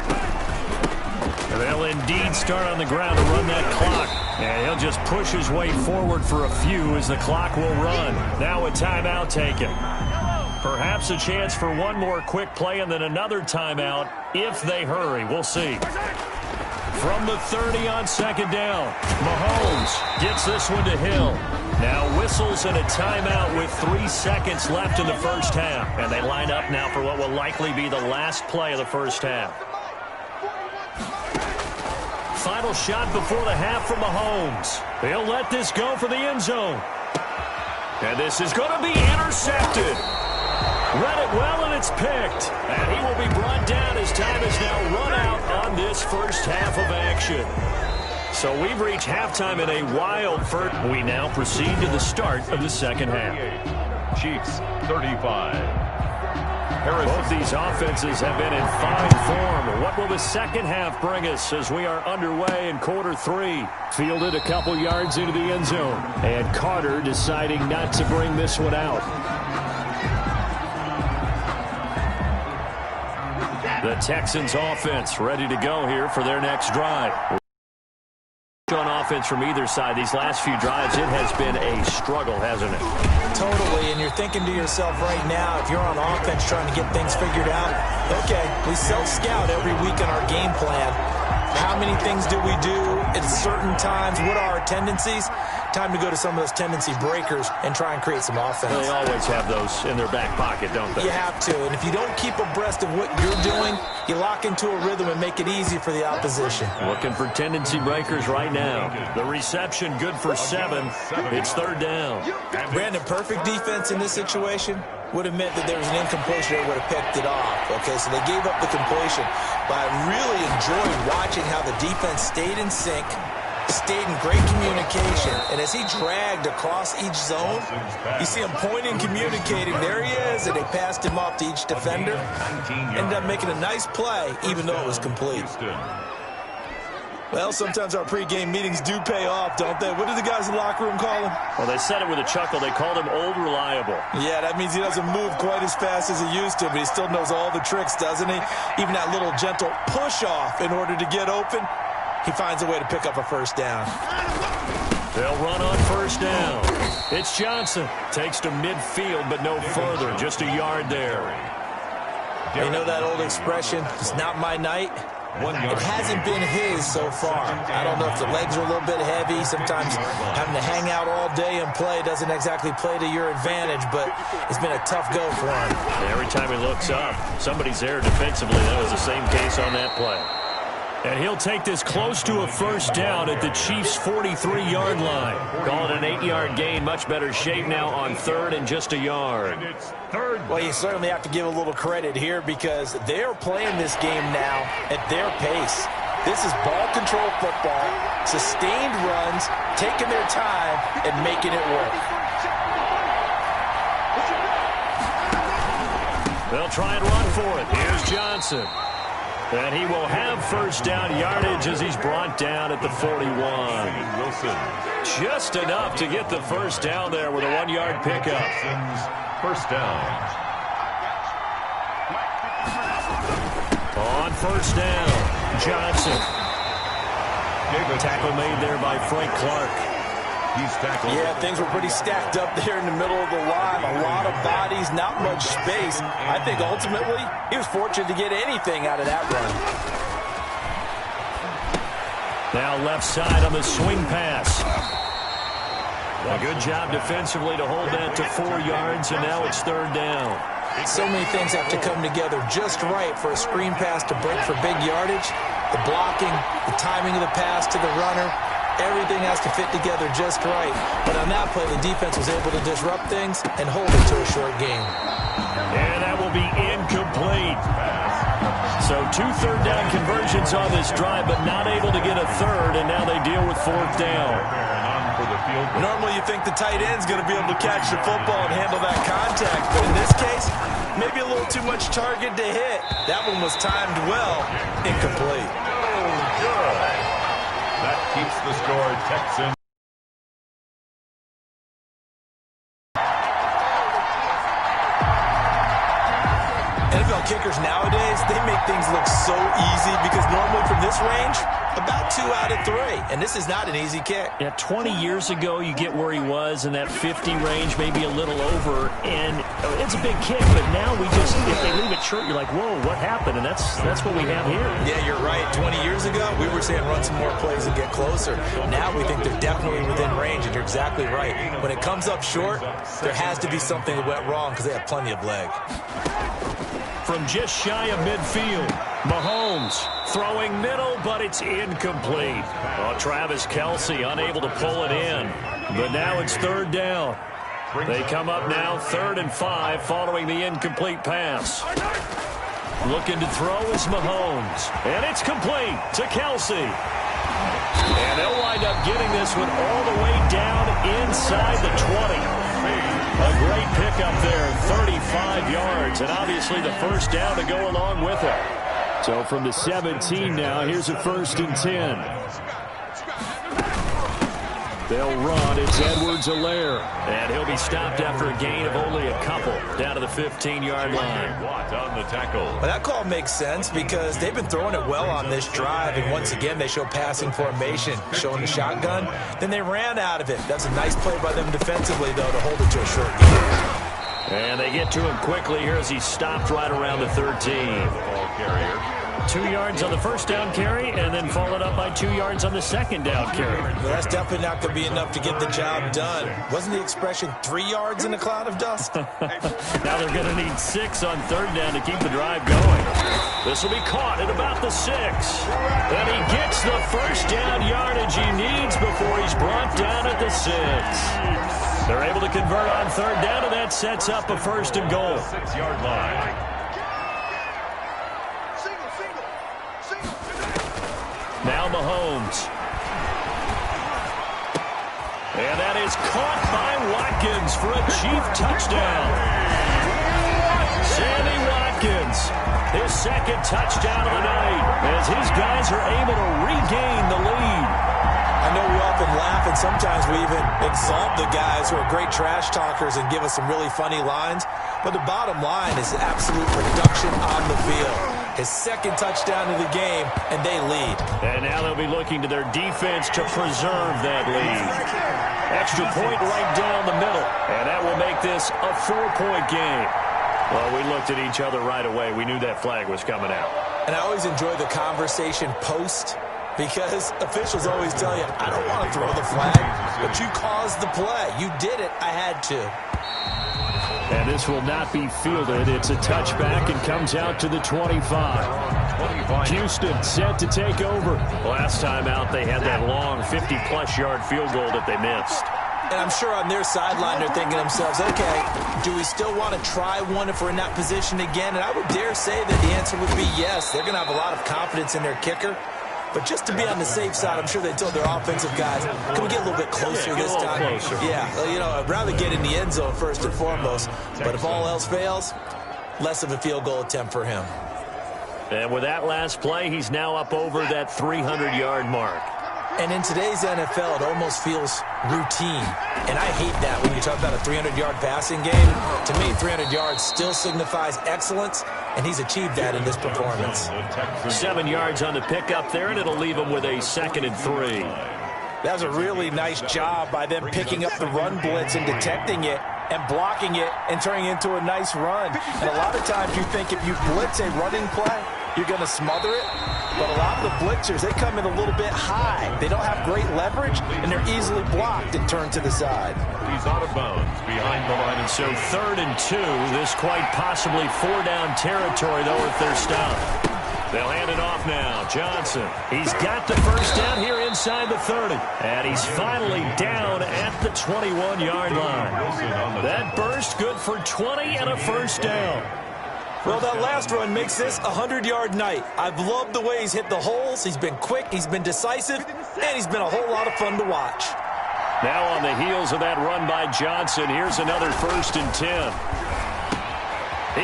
They'll indeed start on the ground to run that clock. And he'll just push his way forward for a few as the clock will run. Now a timeout taken. Perhaps a chance for one more quick play and then another timeout if they hurry. We'll see. From the 30 on 2nd down, Mahomes gets this one to Hill. Now whistles and a timeout with 3 seconds left in the first half. And they line up now for what will likely be the last play of the first half. Final shot before the half from Mahomes. He'll let this go for the end zone. And this is going to be intercepted. Read it well, and it's picked. And he will be brought down as time is now run out on this first half of action. So we've reached halftime in a wild first. We now proceed to the start of the second half. Chiefs 35. Both these offenses have been in fine form. What will the second half bring us as we are underway in quarter 3? Fielded a couple yards into the end zone. And Carter deciding not to bring this one out. The Texans offense ready to go here for their next drive. On offense from either side, these last few drives, it has been a struggle, hasn't it? Totally, and you're thinking to yourself right now, if you're on offense trying to get things figured out, okay, we self-scout every week in our game plan. How many things do we do at certain times? What are our tendencies? Time to go to some of those tendency breakers and try and create some offense. They always have those in their back pocket, don't they? You have to, and if you don't keep abreast of what you're doing, you lock into a rhythm and make it easy for the opposition. Looking for tendency breakers right now. The reception good for 7. It's 3rd down. Brandon, perfect defense in this situation would have meant that there was an incompletion that would have picked it off. Okay, so they gave up the completion. But I really enjoyed watching how the defense stayed in sync, stayed in great communication, and as he dragged across each zone, you see him pointing, communicating. There he is, and they passed him off to each defender. Ended up making a nice play, even though it was complete. Well, sometimes our pregame meetings do pay off, don't they? What do the guys in the locker room call him? Well, they said it with a chuckle. They called him Old Reliable. Yeah, that means he doesn't move quite as fast as he used to, but he still knows all the tricks, doesn't he? Even that little gentle push-off in order to get open, he finds a way to pick up a 1st down. They'll run on 1st down. It's Johnson. Takes to midfield, but no further. Just a yard there. You know that old expression, it's not my night? It hasn't been his so far. I don't know if the legs are a little bit heavy. Sometimes having to hang out all day and play doesn't exactly play to your advantage, but it's been a tough go for him. Every time he looks up, somebody's there defensively. That was the same case on that play. And he'll take this close to a 1st down at the Chiefs' 43-yard line. Call it an 8-yard gain. Much better shape now on 3rd and just a yard. Well, you certainly have to give a little credit here because they're playing this game now at their pace. This is ball control football, sustained runs, taking their time, and making it work. They'll try and run for it. Here's Johnson. And he will have 1st down yardage as he's brought down at the 41. Just enough to get the 1st down there with a 1-yard pickup. 1st down. On 1st down, Johnson. Tackle made there by Frank Clark. He's tackled. Yeah, things were pretty stacked up there in the middle of the line. A lot of bodies, not much space. I think ultimately he was fortunate to get anything out of that run. Now left side on the swing pass. A good job defensively to hold that to 4 yards, and now it's 3rd down. So many things have to come together just right for a screen pass to break for big yardage. The blocking, the timing of the pass to the runner, everything has to fit together just right. But on that play, the defense was able to disrupt things and hold it to a short game. And that will be incomplete. So 2 third down conversions on this drive, but not able to get a 3rd, and now they deal with 4th down. Normally you think the tight end's going to be able to catch the football and handle that contact, but in this case, maybe a little too much target to hit. That one was timed well, incomplete. Oh, good. That keeps the score Texans. NFL kickers nowadays, they make things look so easy because normally from this range, about 2 out of 3. And this is not an easy kick. Yeah, 20 years ago, you get where he was in that 50 range, maybe a little over, and it's a big kick, but now we just, if they leave it short, you're like, whoa, what happened? And that's what we have here. Yeah, you're right. 20 years ago, we were saying run some more plays and get closer. Now we think they're definitely within range, and you're exactly right. When it comes up short, there has to be something that went wrong because they have plenty of leg. From just shy of midfield, Mahomes throwing middle, but it's incomplete. Oh, Travis Kelce unable to pull it in, but now it's 3rd down. They come up now 3rd and 5 following the incomplete pass. Looking to throw is Mahomes, and it's complete to Kelce. And they'll wind up getting this one all the way down inside the 20. A great pickup there, 35 yards, and obviously the 1st down to go along with it. So from the 17 now, here's a 1st and 10. They'll run. It's Edwards-Helaire. And he'll be stopped after a gain of only a couple down to the 15-yard line. Watt on the tackle. Well, that call makes sense because they've been throwing it well on this drive, and once again they show passing formation, showing the shotgun. Then they ran out of it. That's a nice play by them defensively, though, to hold it to a short game. And they get to him quickly here as he stopped right around the 13. Ball carrier. 2 yards on the first down carry, and then followed up by 2 yards on the second down carry. Well, that's definitely not going to be enough to get the job done. Wasn't the expression 3 yards in a cloud of dust? Now they're going to need 6 on third down to keep the drive going. This will be caught at about the 6. And he gets the first down yardage he needs before he's brought down at the 6. They're able to convert on third down, and that sets up a first and goal. 6-yard line. Now Mahomes. And that is caught by Watkins for a Chief touchdown. Sammy Watkins, his second touchdown of the night, as his guys are able to regain the lead. I know we often laugh, and sometimes we even exalt the guys who are great trash talkers and give us some really funny lines. But the bottom line is absolute production on the field. His second touchdown of the game, and they lead. And now they'll be looking to their defense to preserve that lead. Extra point right down the middle, and that will make this a 4-point game. Well, we looked at each other right away. We knew that flag was coming out. And I always enjoy the conversation post, because officials always tell you, I don't want to throw the flag, but you caused the play. You did it. I had to. And this will not be fielded. It's a touchback and comes out to the 25. Houston set to take over. Last time out, they had that long 50-plus yard field goal that they missed. And I'm sure on their sideline they're thinking to themselves, okay, do we still want to try one if we're in that position again? And I would dare say that the answer would be yes. They're going to have a lot of confidence in their kicker. But just to be on the safe side, I'm sure they told their offensive guys, can we get a little bit closer this time? Closer. Yeah, well, you know, I'd rather get in the end zone first and foremost. But if all else fails, less of a field goal attempt for him. And with that last play, he's now up over that 300-yard mark. And in today's NFL, it almost feels routine. And I hate that when you talk about a 300-yard passing game. To me, 300 yards still signifies excellence, and he's achieved that in this performance. 7 yards on the pickup there, and it'll leave him with a 2nd and 3. That was a really nice job by them picking up the run blitz and detecting it and blocking it and turning it into a nice run. And a lot of times you think if you blitz a running play, you're going to smother it. But a lot of the blitzers, they come in a little bit high. They don't have great leverage, and they're easily blocked and turned to the side. He's out of bounds behind the line. So 3rd and 2. This quite possibly 4-down territory, though, if they're stopped. They'll hand it off now. Johnson. He's got the first down here inside the 30. And he's finally down at the 21-yard line. That burst good for 20 and a first down. Well, that last run makes this a 100-yard night. I've loved the way he's hit the holes. He's been quick, he's been decisive, and he's been a whole lot of fun to watch. Now on the heels of that run by Johnson, here's another 1st and 10.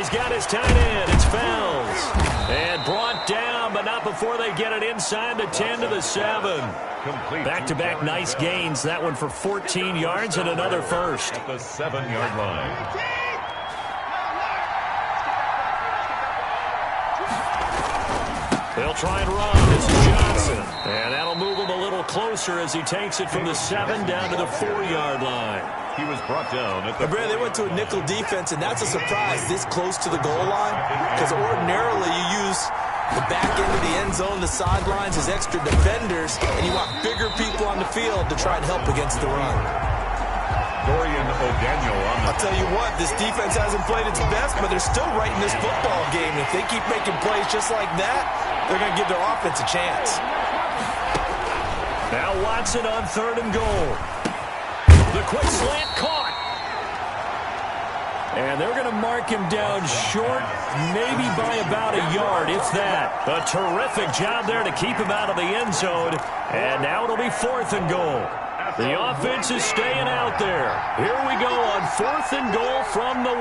He's got his tight end. It's Fells. And brought down, but not before they get it inside the 10 to the 7. Back-to-back nice gains. That one for 14 yards and another first. At the 7-yard line. They'll try and run. This is Johnson. And that'll move him a little closer as he takes it from the 7 down to the 4-yard line. He was brought down at the... Brad, they went to a nickel defense, and that's a surprise this close to the goal line, because ordinarily you use the back end of the end zone, the sidelines as extra defenders, and you want bigger people on the field to try and help against the run. Dorian O'Daniel on the... I'll tell you what, this defense hasn't played its best, but they're still right in this football game. If they keep making plays just like that, they're going to give their offense a chance. Now Watson on 3rd and goal. The quick slant caught. And they're going to mark him down short, maybe by about a yard, if that. A terrific job there to keep him out of the end zone. And now it'll be 4th and goal. The offense is staying out there. Here we go on 4th and goal from the 1.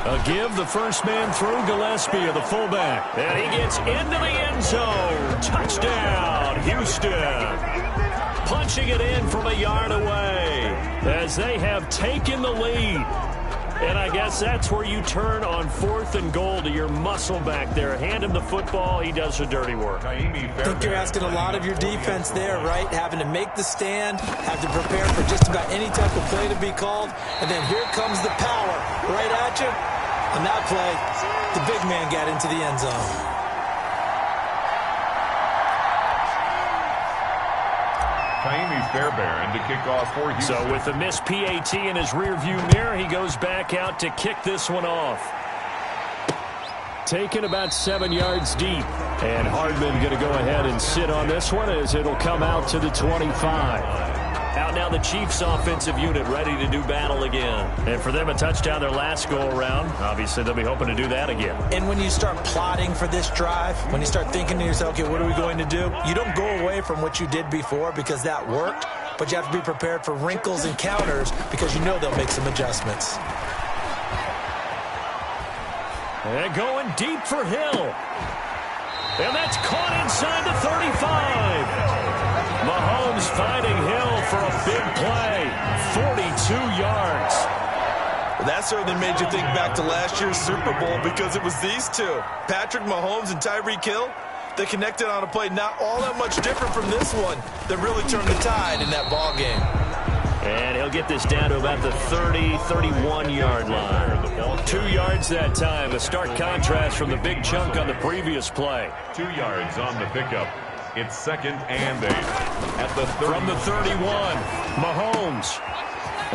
A give, the first man through, Gillespie, the fullback. And he gets into the end zone. Touchdown, Houston. punching it in from a yard away as they have taken the lead. And I guess that's where you turn on 4th and goal to your muscle back there. Hand him the football. He does the dirty work. I think you're asking a lot of your defense there, right? Having to make the stand, have to prepare for just about any type of play to be called. And then here comes the power right at you. On that play, the big man got into the end zone. Fairbairn to kick off for Houston. So with the missed PAT in his rearview mirror, he goes back out to kick this one off. Taken about 7 yards deep. And Hardman going to go ahead and sit on this one as it'll come out to the 25. Out now the Chiefs offensive unit ready to do battle again. And for them a touchdown their last go-around. Obviously they'll be hoping to do that again. And when you start plotting for this drive, when you start thinking to yourself, okay, what are we going to do? You don't go away from what you did before because that worked. But you have to be prepared for wrinkles and counters because you know they'll make some adjustments. And going deep for Hill. And that's caught inside the 35. Mahomes finding Hill for a big play. 42 yards. Well, that certainly made you think back to last year's Super Bowl because it was these two, Patrick Mahomes and Tyreek Hill. They connected on a play not all that much different from this one that really turned the tide in that ball game. And he'll get this down to about the 30, 31-yard line. 2 yards that time. A stark contrast from the big chunk on the previous play. 2 yards on the pickup. It's 2nd and 8. At the 30. From the 31, Mahomes.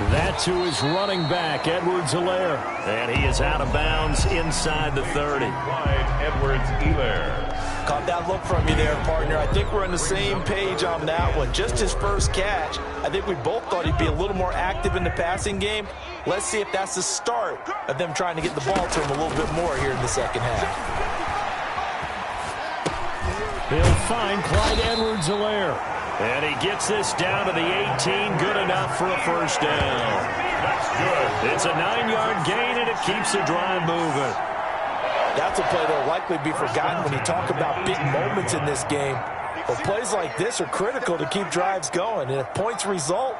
That to his running back, Edwards-Helaire. And he is out of bounds inside the 30. Clyde Edwards-Helaire. Caught that look from you there, partner. I think we're on the same page on that one. Just his first catch. I think we both thought he'd be a little more active in the passing game. Let's see if that's the start of them trying to get the ball to him a little bit more here in the second half. He'll find Clyde Edwards-Helaire. And he gets this down to the 18. Good enough for a first down. That's good. It's a 9-yard gain, and it keeps the drive moving. That's a play that'll likely be forgotten when you talk about big moments in this game. But plays like this are critical to keep drives going. And if points result,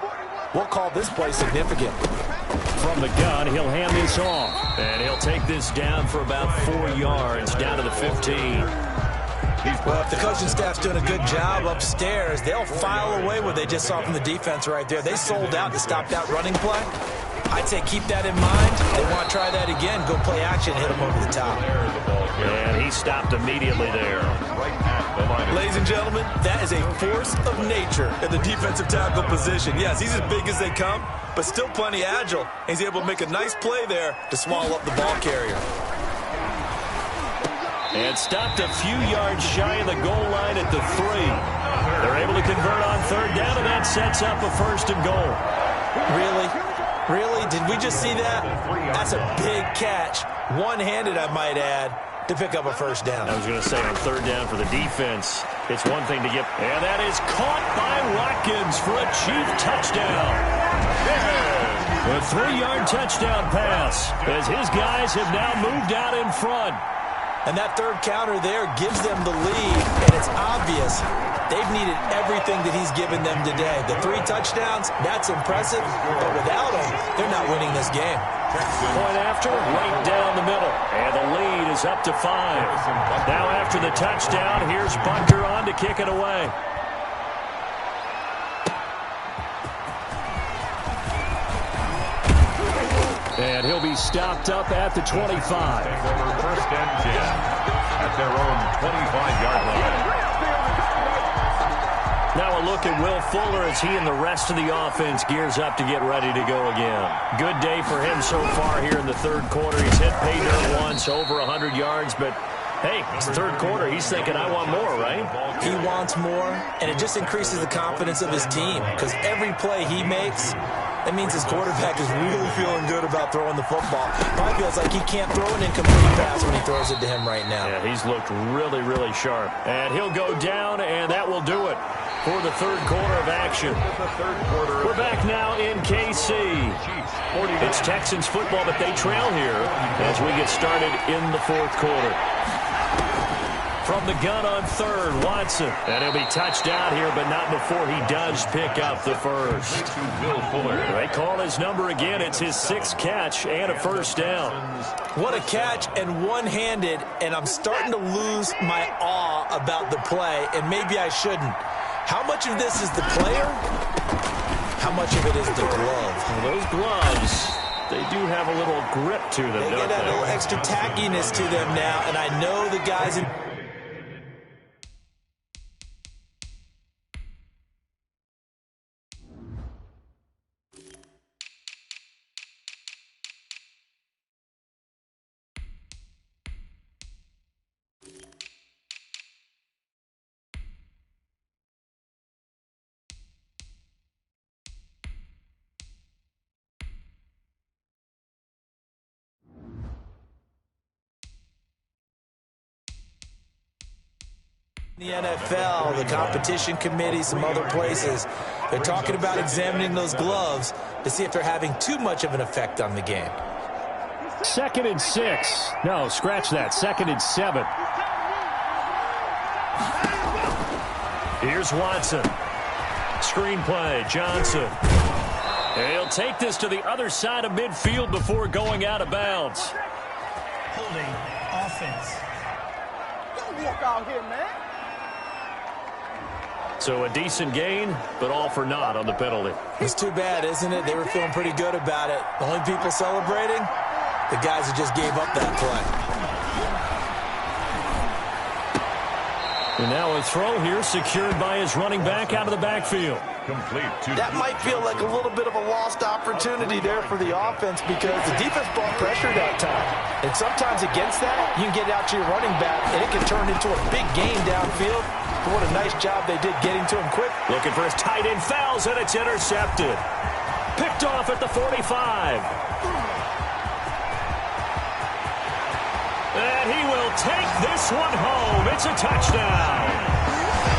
we'll call this play significant. From the gun, he'll hand this off. And he'll take this down for about 4 yards, down to the 15. Well, if the coaching staff's doing a good job upstairs, they'll file away what they just saw from the defense right there. They sold out to stop that running play. I'd say keep that in mind. They want to try that again. Go play action, hit them over the top. And he stopped immediately there. Ladies and gentlemen, that is a force of nature at the defensive tackle position. Yes, he's as big as they come, but still plenty agile. He's able to make a nice play there to swallow up the ball carrier. And stopped a few yards shy of the goal line at the 3. They're able to convert on third down, and that sets up a 1st and goal. Really? Really? Did we just see that? That's a big catch. One-handed, I might add, to pick up a first down. I was going to say on third down for the defense, it's one thing to get. And that is caught by Watkins for a Chief touchdown. A 3-yard touchdown pass as his guys have now moved out in front. And that third counter there gives them the lead, and it's obvious they've needed everything that he's given them today. The 3 touchdowns, that's impressive, but without him, they're not winning this game. Point after, right down the middle, and the lead is up to 5. Now after the touchdown, here's Bunker on to kick it away. And he'll be stopped up at the 25. Over 1st and 10 at their own 25-yard line. Now a look at Will Fuller as he and the rest of the offense gears up to get ready to go again. Good day for him so far here in the third quarter. He's hit pay dirt once, over 100 yards, but hey, it's the third quarter. He's thinking, I want more, right? He wants more, and it just increases the confidence of his team because every play he makes, that means his quarterback is really feeling good about throwing the football. Probably feels like he can't throw an incomplete pass when he throws it to him right now. Yeah, he's looked really, really sharp. And he'll go down, and that will do it for the third quarter of action. We're back now in KC. It's Texans football, but they trail here as we get started in the fourth quarter. From the gun on third, Watson. And he'll be touched out here, but not before he does pick up the first. They call his number again. It's his 6th catch and a first down. What a catch, and one-handed, and I'm starting to lose my awe about the play, and maybe I shouldn't. How much of this is the player? How much of it is the glove? Well, those gloves, they do have a little grip to them, They don't get a they? little extra tackiness to them now, and I know the guys in... The NFL, the competition committee, some other places, they're talking about examining those gloves to see if they're having too much of an effect on the game. 2nd and 6. No, scratch that. 2nd and 7. Here's Watson. Screenplay, Johnson. He'll take this to the other side of midfield before going out of bounds. Holding offense. Don't walk out here, man. So a decent gain, but all for naught on the penalty. It's too bad, isn't it? They were feeling pretty good about it. The only people celebrating, the guys who just gave up that play. And now a throw here secured by his running back out of the backfield. That might feel like a little bit of a lost opportunity there for the offense because the defense brought pressure that time. And sometimes against that, you can get out to your running back, and it can turn into a big game downfield. But what a nice job they did getting to him quick. Looking for his tight end, fouls, and it's intercepted. Picked off at the 45. And he will take this one home. It's a touchdown.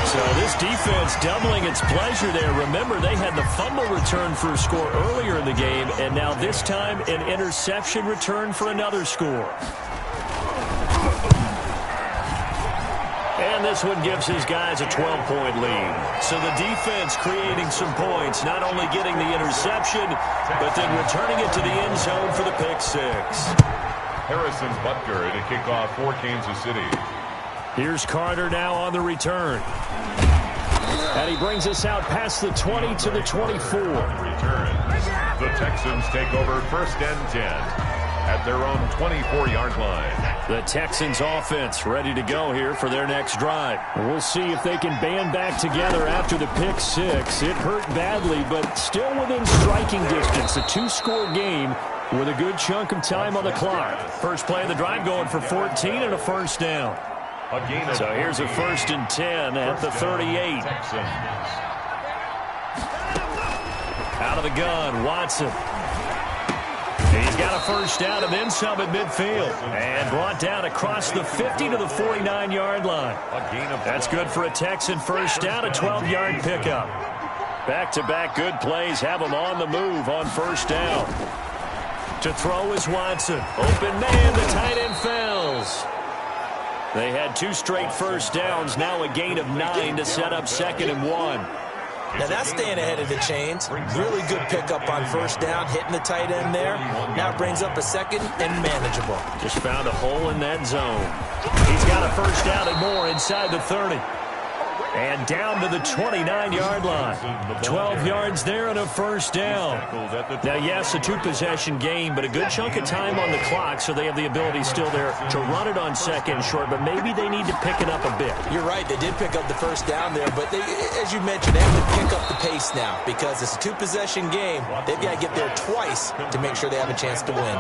So this defense doubling its pleasure there. Remember, they had the fumble return for a score earlier in the game, and now this time an interception return for another score. And this one gives his guys a 12-point lead. So the defense creating some points, not only getting the interception, but then returning it to the end zone for the pick 6. Harrison Butker to kick off for Kansas City. Here's Carter now on the return. And he brings us out past the 20 to the 24. Return. The Texans take over 1st and 10 at their own 24-yard line. The Texans offense ready to go here for their next drive. We'll see if they can band back together after the pick 6. It hurt badly, but still within striking distance. A 2-score game with a good chunk of time on the clock. First play of the drive going for 14 and a first down. So here's a 1st and 10 at the 38. Out of the gun, Watson. He's got a first down and then some at midfield. And brought down across the 50 to the 49-yard line. That's good for a Texan first down, a 12-yard pickup. Back-to-back good plays have him on the move on first down. To throw is Watson. Open man, the tight end fails. They had 2 straight first downs, now a gain of 9 to set up 2nd and 1. Now that's staying ahead of the chains. Really good pickup on first down, hitting the tight end there. Now brings up a 2nd and manageable. Just found a hole in that zone. He's got a first down and more inside the 30. And down to the 29-yard line. 12 yards there and a first down. Now, yes, a 2-possession game, but a good chunk of time on the clock, so they have the ability still there to run it on 2nd short, but maybe they need to pick it up a bit. You're right. They did pick up the first down there, but they, as you mentioned, they have to pick up the pace now because it's a 2-possession game. They've got to get there twice to make sure they have a chance to win.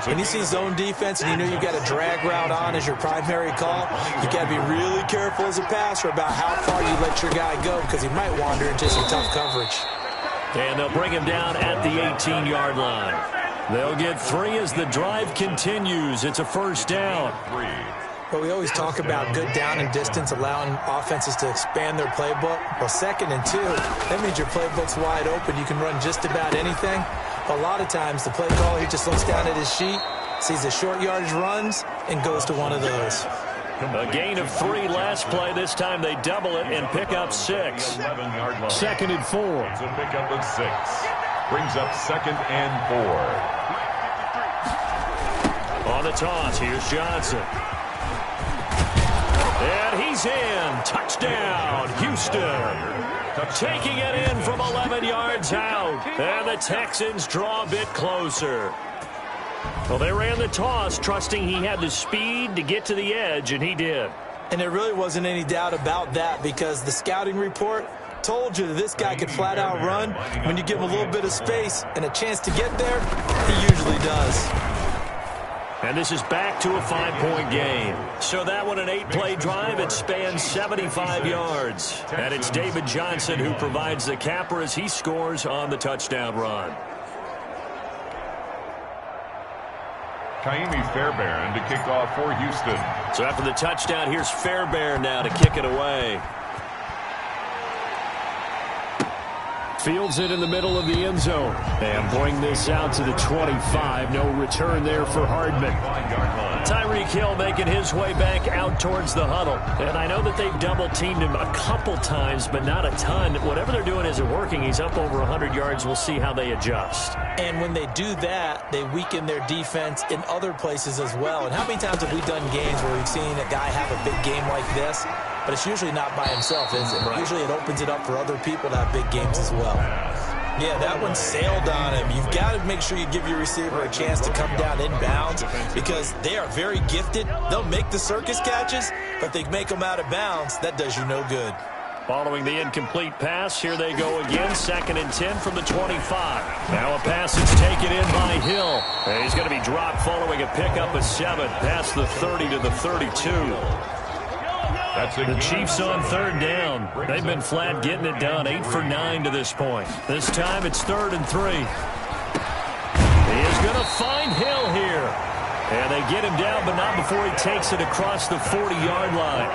When you see zone defense and you know you've got a drag route on as your primary call, you got to be really careful as a passer about how far you let your guy go because he might wander into some tough coverage. And they'll bring him down at the 18-yard line. They'll get 3 as the drive continues. It's a first down. Well, we always talk about good down and distance, allowing offenses to expand their playbook. Well, 2nd and 2, that means your playbook's wide open. You can run just about anything. A lot of times, the play caller, he just looks down at his sheet, sees the short yardage runs, and goes to one of those. A gain of 3 last play. This time they double it and pick up 6. 2nd and 4. It's a pickup of 6. Brings up 2nd and 4. On the toss, here's Johnson. And he's in. Touchdown, Houston. Taking it in from 11 yards out. And the Texans draw a bit closer. Well, they ran the toss, trusting he had the speed to get to the edge, and he did. And there really wasn't any doubt about that because the scouting report told you that this guy could flat out run. When you give him a little bit of space and a chance to get there, he usually does. And this is back to a 5-point game. So that one, an 8-play drive. It spans 75 yards. And it's David Johnson who provides the capper as he scores on the touchdown run. Kaimi Fairbairn to kick off for Houston. So after the touchdown, here's Fairbairn now to kick it away. Fields it in the middle of the end zone. And bring this out to the 25. No return there for Hardman. Tyreek Hill making his way back out towards the huddle. And I know that they've double-teamed him a couple times, but not a ton. Whatever they're doing isn't working. He's up over 100 yards. We'll see how they adjust. And when they do that, they weaken their defense in other places as well. And how many times have we done games where we've seen a guy have a big game like this? But it's usually not by himself, is it? Right. Usually it opens it up for other people to have big games as well. Yeah, that one sailed on him. You've got to make sure you give your receiver a chance to come down inbounds because they are very gifted. They'll make the circus catches, but if they make them out of bounds, that does you no good. Following the incomplete pass, here they go again. 2nd and 10 from the 25. Now a pass that's taken in by Hill. And he's going to be dropped following a pickup of 7 past the 30 to the 32. The Chiefs on 3rd down. They've been flat getting it done. 8 for 9 to this point. This time it's 3rd and 3. He is going to find Hill here. And they get him down, but not before he takes it across the 40-yard line.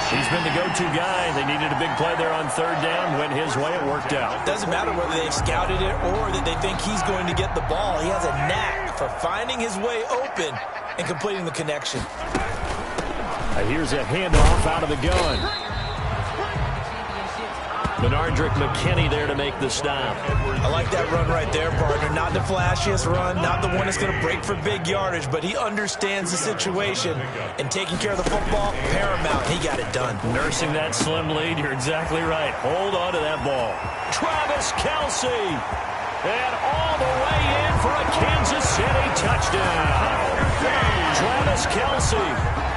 He's been the go-to guy. They needed a big play there on 3rd down. Went his way. It worked out. Doesn't matter whether they've scouted it or that they think he's going to get the ball. He has a knack for finding his way open and completing the connection. Here's a handoff out of the gun. Benardrick McKinney there to make the stop. I like that run right there, partner. Not the flashiest run, not the one that's going to break for big yardage, but he understands the situation, and taking care of the football, paramount. He got it done. Nursing that slim lead, you're exactly right. Hold on to that ball. Travis Kelce, and all the way in for a Kansas City touchdown. Travis Kelce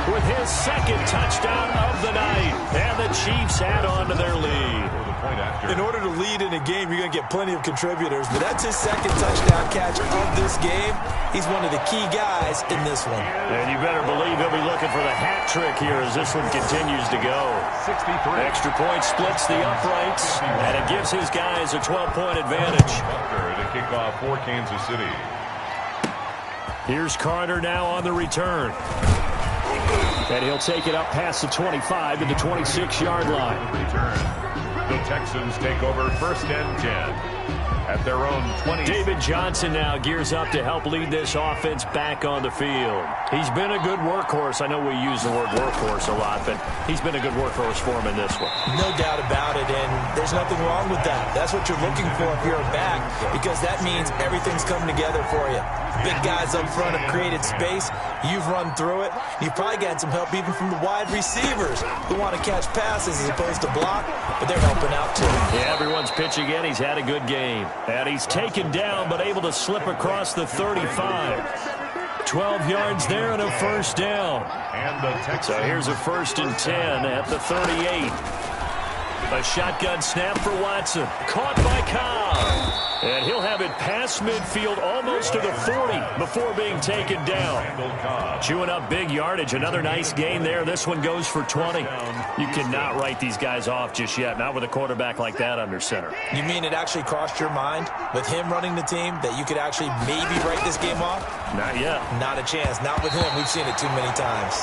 with his 2nd touchdown of the night, and the Chiefs add on to their lead. In order to lead in a game, you're going to get plenty of contributors, but that's his 2nd touchdown catch of this game. He's one of the key guys in this one. And you better believe he'll be looking for the hat trick here as this one continues to go. 63. Extra point splits the uprights, and it gives his guys a 12-point advantage. To kick off for Kansas City. Here's Carter now on the return. And he'll take it up past the 25 to the 26-yard line. The Texans take over 1st and 10 at their own 20. David Johnson now gears up to help lead this offense back on the field. He's been a good workhorse. I know we use the word workhorse a lot, but he's been a good workhorse for him in this one. No doubt about it, and there's nothing wrong with that. That's what you're looking for if you're a back, because that means everything's coming together for you. Big guys up front have created space. You've run through it. You've probably got some help even from the wide receivers who want to catch passes as opposed to block, but they're helping out too. Yeah, everyone's pitching in. He's had a good game. And he's taken down but able to slip across the 35. 12 yards there and a 1st down. So here's a 1st and 10 at the 38. A shotgun snap for Watson. Caught by Cobb. And he'll have it past midfield almost to the 40 before being taken down. Chewing up big yardage. Another nice gain there. This one goes for 20. You cannot write these guys off just yet. Not with a quarterback like that under center. You mean it actually crossed your mind with him running the team that you could actually maybe write this game off? Not yet. Not a chance. Not with him. We've seen it too many times.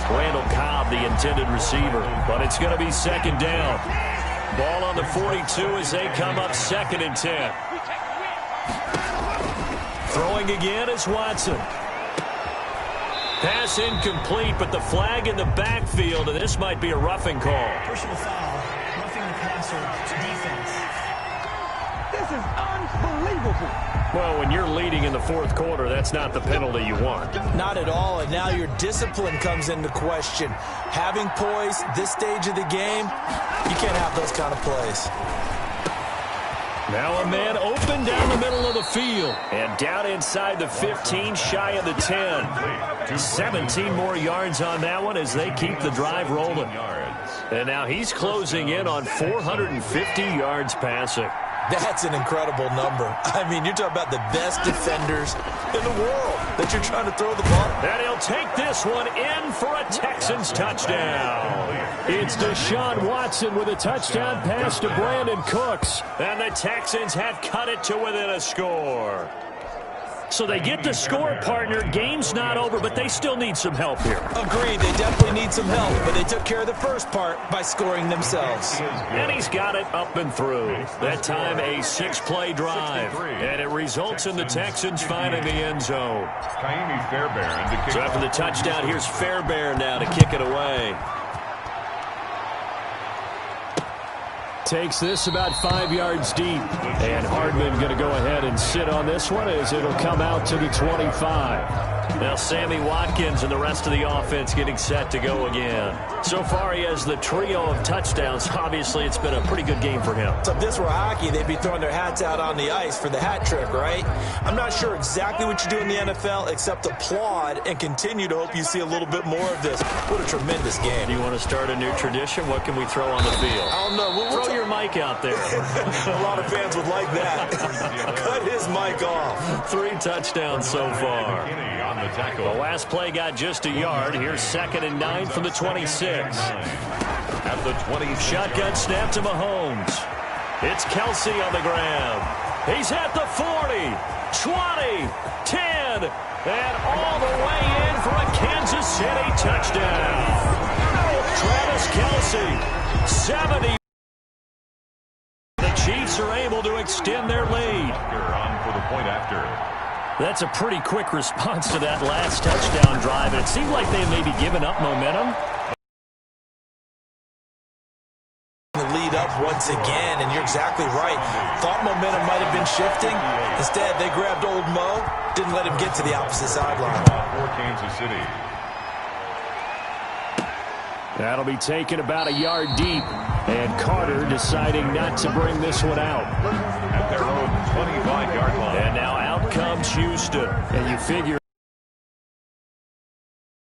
Randall Cobb, the intended receiver. But it's going to be 2nd down. Ball on the 42 as they come up 2nd and 10. Throwing again is Watson. Pass incomplete, but the flag in the backfield, and this might be a roughing call. Personal foul, roughing the passer to defense. This is unbelievable. Well, when you're leading in the fourth quarter, that's not the penalty you want. Not at all, and now your discipline comes into question. Having poise this stage of the game, you can't have those kind of plays. Now a man open down the middle of the field. And down inside the 15, shy of the 10. 17 more yards on that one as they keep the drive rolling. And now he's closing in on 450 yards passing. That's an incredible number. I mean, you're talking about the best defenders in the world that you're trying to throw the ball. And he'll take this one in for a Texans touchdown. It's Deshaun Watson with a touchdown pass to Brandon Cooks. And the Texans have cut it to within a score. So they get the score, partner. Game's not over, but they still need some help here. Agreed. They definitely need some help, but they took care of the first part by scoring themselves. And he's got it up and through. That time a 6-play drive. And it results in the Texans finding the end zone. So after the touchdown, here's Fairbairn now to kick it away. Takes this about 5 yards deep. And Hardman going to go ahead and sit on this one as it'll come out to the 25. Now Sammy Watkins and the rest of the offense getting set to go again. So far he has the trio of touchdowns. Obviously it's been a pretty good game for him. So if this were hockey, they'd be throwing their hats out on the ice for the hat trick, right? I'm not sure exactly what you do in the NFL except applaud and continue to hope you see a little bit more of this. What a tremendous game. Do you want to start a new tradition? What can we throw on the field? I don't know. Throw your mic out there. A lot of fans would like that. Cut his mic off. 3 touchdowns so far. The last play got just a yard. Here's 2nd and 9 from the 26. At the 20. Shotgun snap to Mahomes. It's Kelsey on the ground. He's at the 40, 20, 10, and all the way in for a Kansas City touchdown. Travis Kelsey, 70. The Chiefs are able to extend their lead. On for the point after. That's a pretty quick response to that last touchdown drive. And it seemed like they may be giving up momentum. The lead up once again, and you're exactly right. Thought momentum might have been shifting. Instead, they grabbed old Mo, didn't let him get to the opposite sideline. For Kansas City. That'll be taken about a yard deep. And Carter deciding not to bring this one out. At their own 25-yard line. And now out comes Houston. And you figure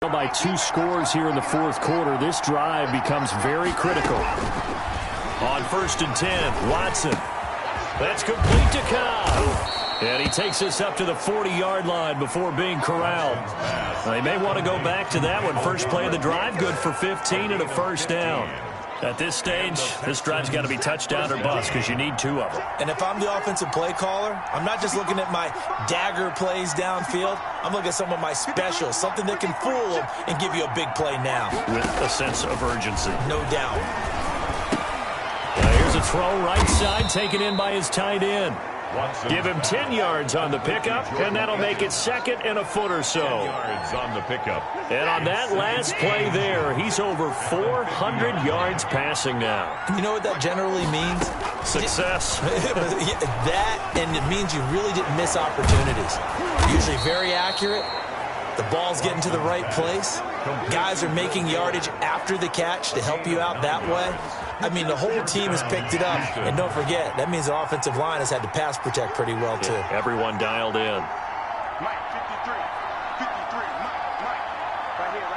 by 2 scores here in the fourth quarter, this drive becomes very critical. On 1st and 10, Watson. That's complete to Cobb. And he takes us up to the 40-yard line before being corralled. They may want to go back to that one. First play of the drive, good for 15 and a first down. At this stage, this drive's got to be touchdown or bust because you need 2 of them. And if I'm the offensive play caller, I'm not just looking at my dagger plays downfield. I'm looking at some of my specials, something that can fool them and give you a big play now. With a sense of urgency. No doubt. Now here's a throw right side taken in by his tight end. Give him 10 yards on the pickup, and that'll make it 2nd and a foot or so. 10 yards on the pickup. And on that last play there, he's over 400 yards passing now. You know what that generally means? Success. That, and it means you really didn't miss opportunities. Usually very accurate. The ball's getting to the right place. Guys are making yardage after the catch to help you out that way. I mean, the whole team has picked it up. And don't forget, that means the offensive line has had to pass protect pretty well, too. Yeah, everyone dialed in. Mike, 53. Mike. Right here.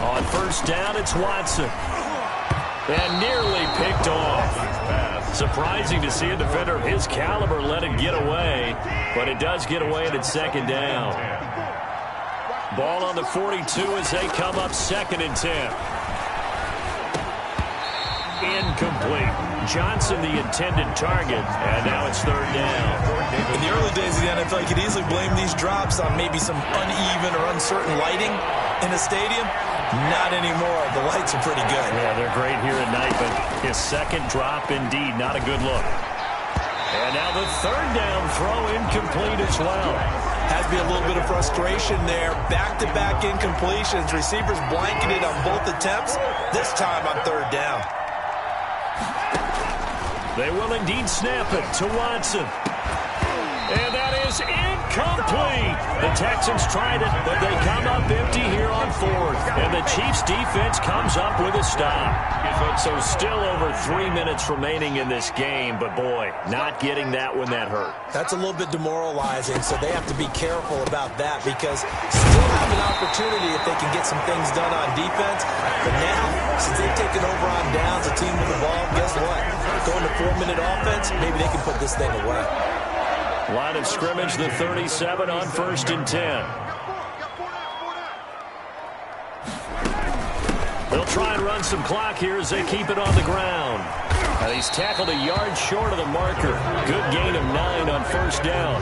On 1st down, it's Watson. And nearly picked off. Surprising to see a defender of his caliber let it get away. But it does get away, and it's 2nd down. Ball on the 42 as they come up 2nd and 10. Incomplete. Johnson the intended target, and now it's 3rd down. In the early days of the NFL, you could easily blame these drops on maybe some uneven or uncertain lighting in a stadium. Not anymore. The lights are pretty good. Yeah, they're great here at night, but his 2nd drop, indeed, not a good look. And now the 3rd down throw incomplete as well. Has must be a little bit of frustration there. Back-to-back incompletions. Receivers blanketed on both attempts. This time on third down. They will indeed snap it to Watson. And that is incomplete. The Texans tried it, but they come up empty here on fourth. And the Chiefs defense comes up with a stop. So still over 3 minutes remaining in this game, but boy, not getting that when that hurt. That's a little bit demoralizing, so they have to be careful about that because still have an opportunity if they can get some things done on defense. But now, since they've taken over on downs, a team with the ball, guess what? Going to 4-minute offense, maybe they can put this thing away. Line of scrimmage, the 37 on 1st and 10. They'll try and run some clock here as they keep it on the ground. Now he's tackled a yard short of the marker. Good gain of 9 on 1st down.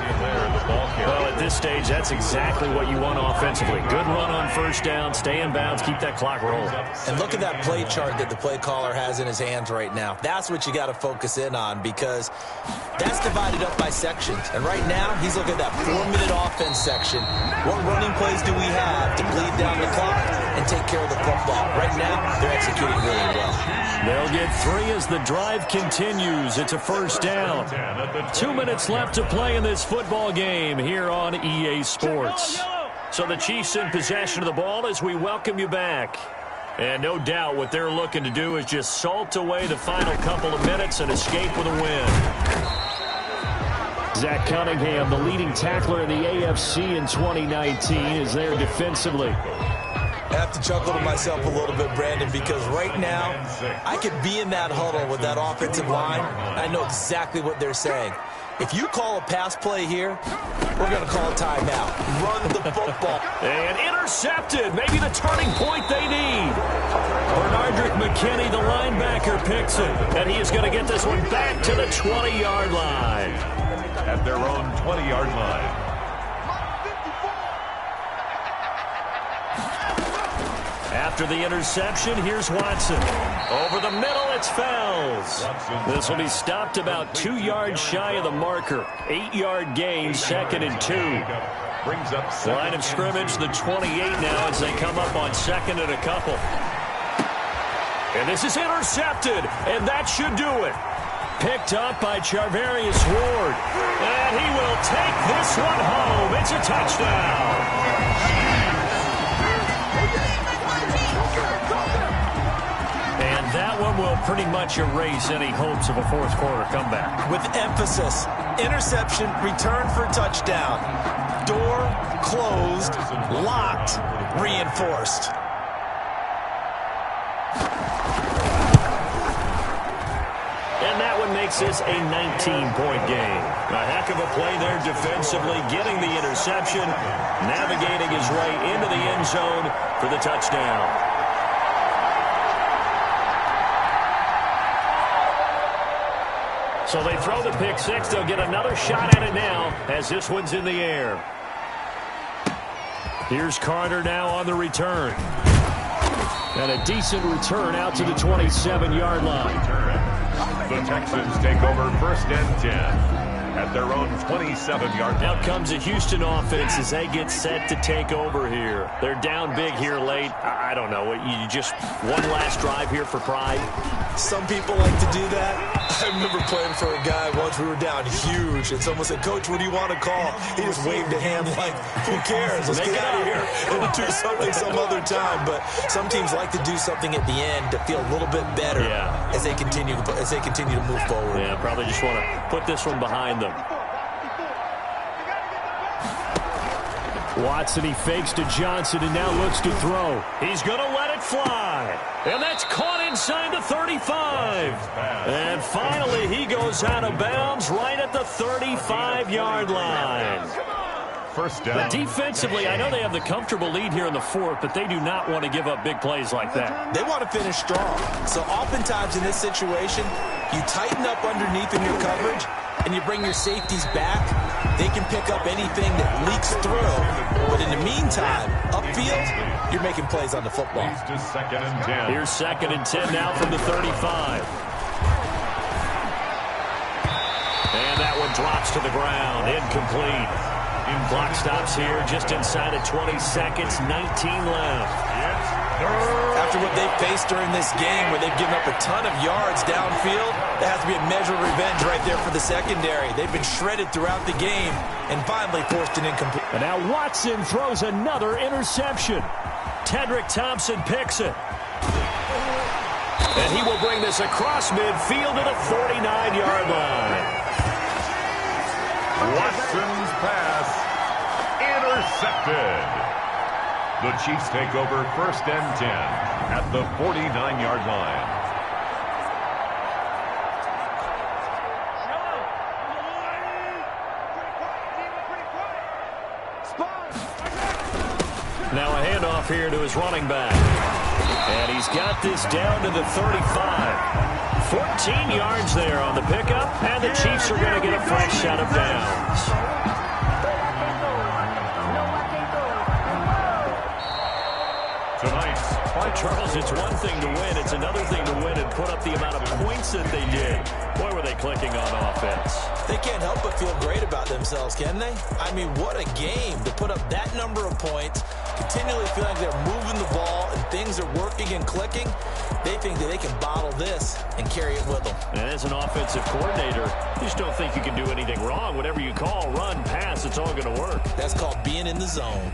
Well, at this stage, that's exactly what you want offensively. Good run on 1st down, stay in bounds, keep that clock rolling. And look at that play chart that the play caller has in his hands right now. That's what you got to focus in on because that's divided up by sections. And right now, he's looking at that 4-minute offense section. What running plays do we have to bleed down the clock and take care of the football? Right now, they're executing really well. They'll get 3 as the drive continues. It's a 1st down. 2 minutes left to play in this football game here on EA Sports. So the Chiefs in possession of the ball as we welcome you back. And no doubt what they're looking to do is just salt away the final couple of minutes and escape with a win. Zach Cunningham, the leading tackler in the AFC in 2019, is there defensively. I have to chuckle to myself a little bit, Brandon, because right now I could be in that huddle with that offensive line. I know exactly what they're saying. If you call a pass play here, we're going to call a timeout. Run the football. And intercepted. Maybe the turning point they need. Bernardrick McKinney, the linebacker, picks it. And he is going to get this one back to the 20-yard line. At their own 20-yard line. After the interception, here's Watson. Over the middle, it's Fells. This will be stopped about 2 yards shy of the marker. 8-yard gain, 2nd and 2. Brings up line of scrimmage, the 28 now as they come up on 2nd and a couple. And this is intercepted, and that should do it. Picked up by Charvarius Ward. And he will take this one home. It's a touchdown. And that one will pretty much erase any hopes of a fourth-quarter comeback. With emphasis, interception, return for touchdown. Door closed, locked, reinforced. And that one makes this a 19-point game. A heck of a play there defensively, getting the interception, navigating his way into the end zone for the touchdown. So they throw the pick six. They'll get another shot at it now as this one's in the air. Here's Carter now on the return. And a decent return out to the 27-yard line. The Texans take over 1st and 10 at their own 27-yard line. Now comes a Houston offense as they get set to take over here. They're down big here late. I don't know. You just one last drive here for pride? Some people like to do that. I remember playing for a guy once. We were down huge, and someone said, "Coach, what do you want to call?" He just waved a hand like, "Who cares? Let's get out of here and do something some other time." But some teams like to do something at the end to feel a little bit better as they continue to move forward. Yeah, probably just want to put this one behind them. Watson, he fakes to Johnson and now looks to throw. He's going to let it fly. And that's caught inside the 35. And finally, he goes out of bounds right at the 35-yard line. 1st down. But defensively, I know they have the comfortable lead here in the 4th, but they do not want to give up big plays like that. They want to finish strong. So oftentimes in this situation, you tighten up underneath in your coverage, and you bring your safeties back. They can pick up anything that leaks through. But in the meantime, upfield, you're making plays on the football. Here's 2nd and 10. Here's 2nd and 10 now from the 35. And that one drops to the ground. Incomplete. Clock stops here just inside of 20 seconds, 19 left. After what they've faced during this game, where they've given up a ton of yards downfield, that has to be a measure of revenge right there for the secondary. They've been shredded throughout the game and finally forced an incomplete. And now Watson throws another interception. Tedrick Thompson picks it. And he will bring this across midfield to the 49-yard line. Watson's pass intercepted. The Chiefs take over 1st and 10 at the 49-yard line. Now a handoff here to his running back. And he's got this down to the 35. 14 yards there on the pickup, and the Chiefs are going to get a fresh set of downs. Charles, it's one thing to win. It's another thing to win and put up the amount of points that they did. Boy, were they clicking on offense. They can't help but feel great about themselves, can they? I mean, what a game to put up that number of points, continually feeling like they're moving the ball and things are working and clicking. They think that they can bottle this and carry it with them. And as an offensive coordinator, you just don't think you can do anything wrong. Whatever you call, run, pass, it's all going to work. That's called being in the zone.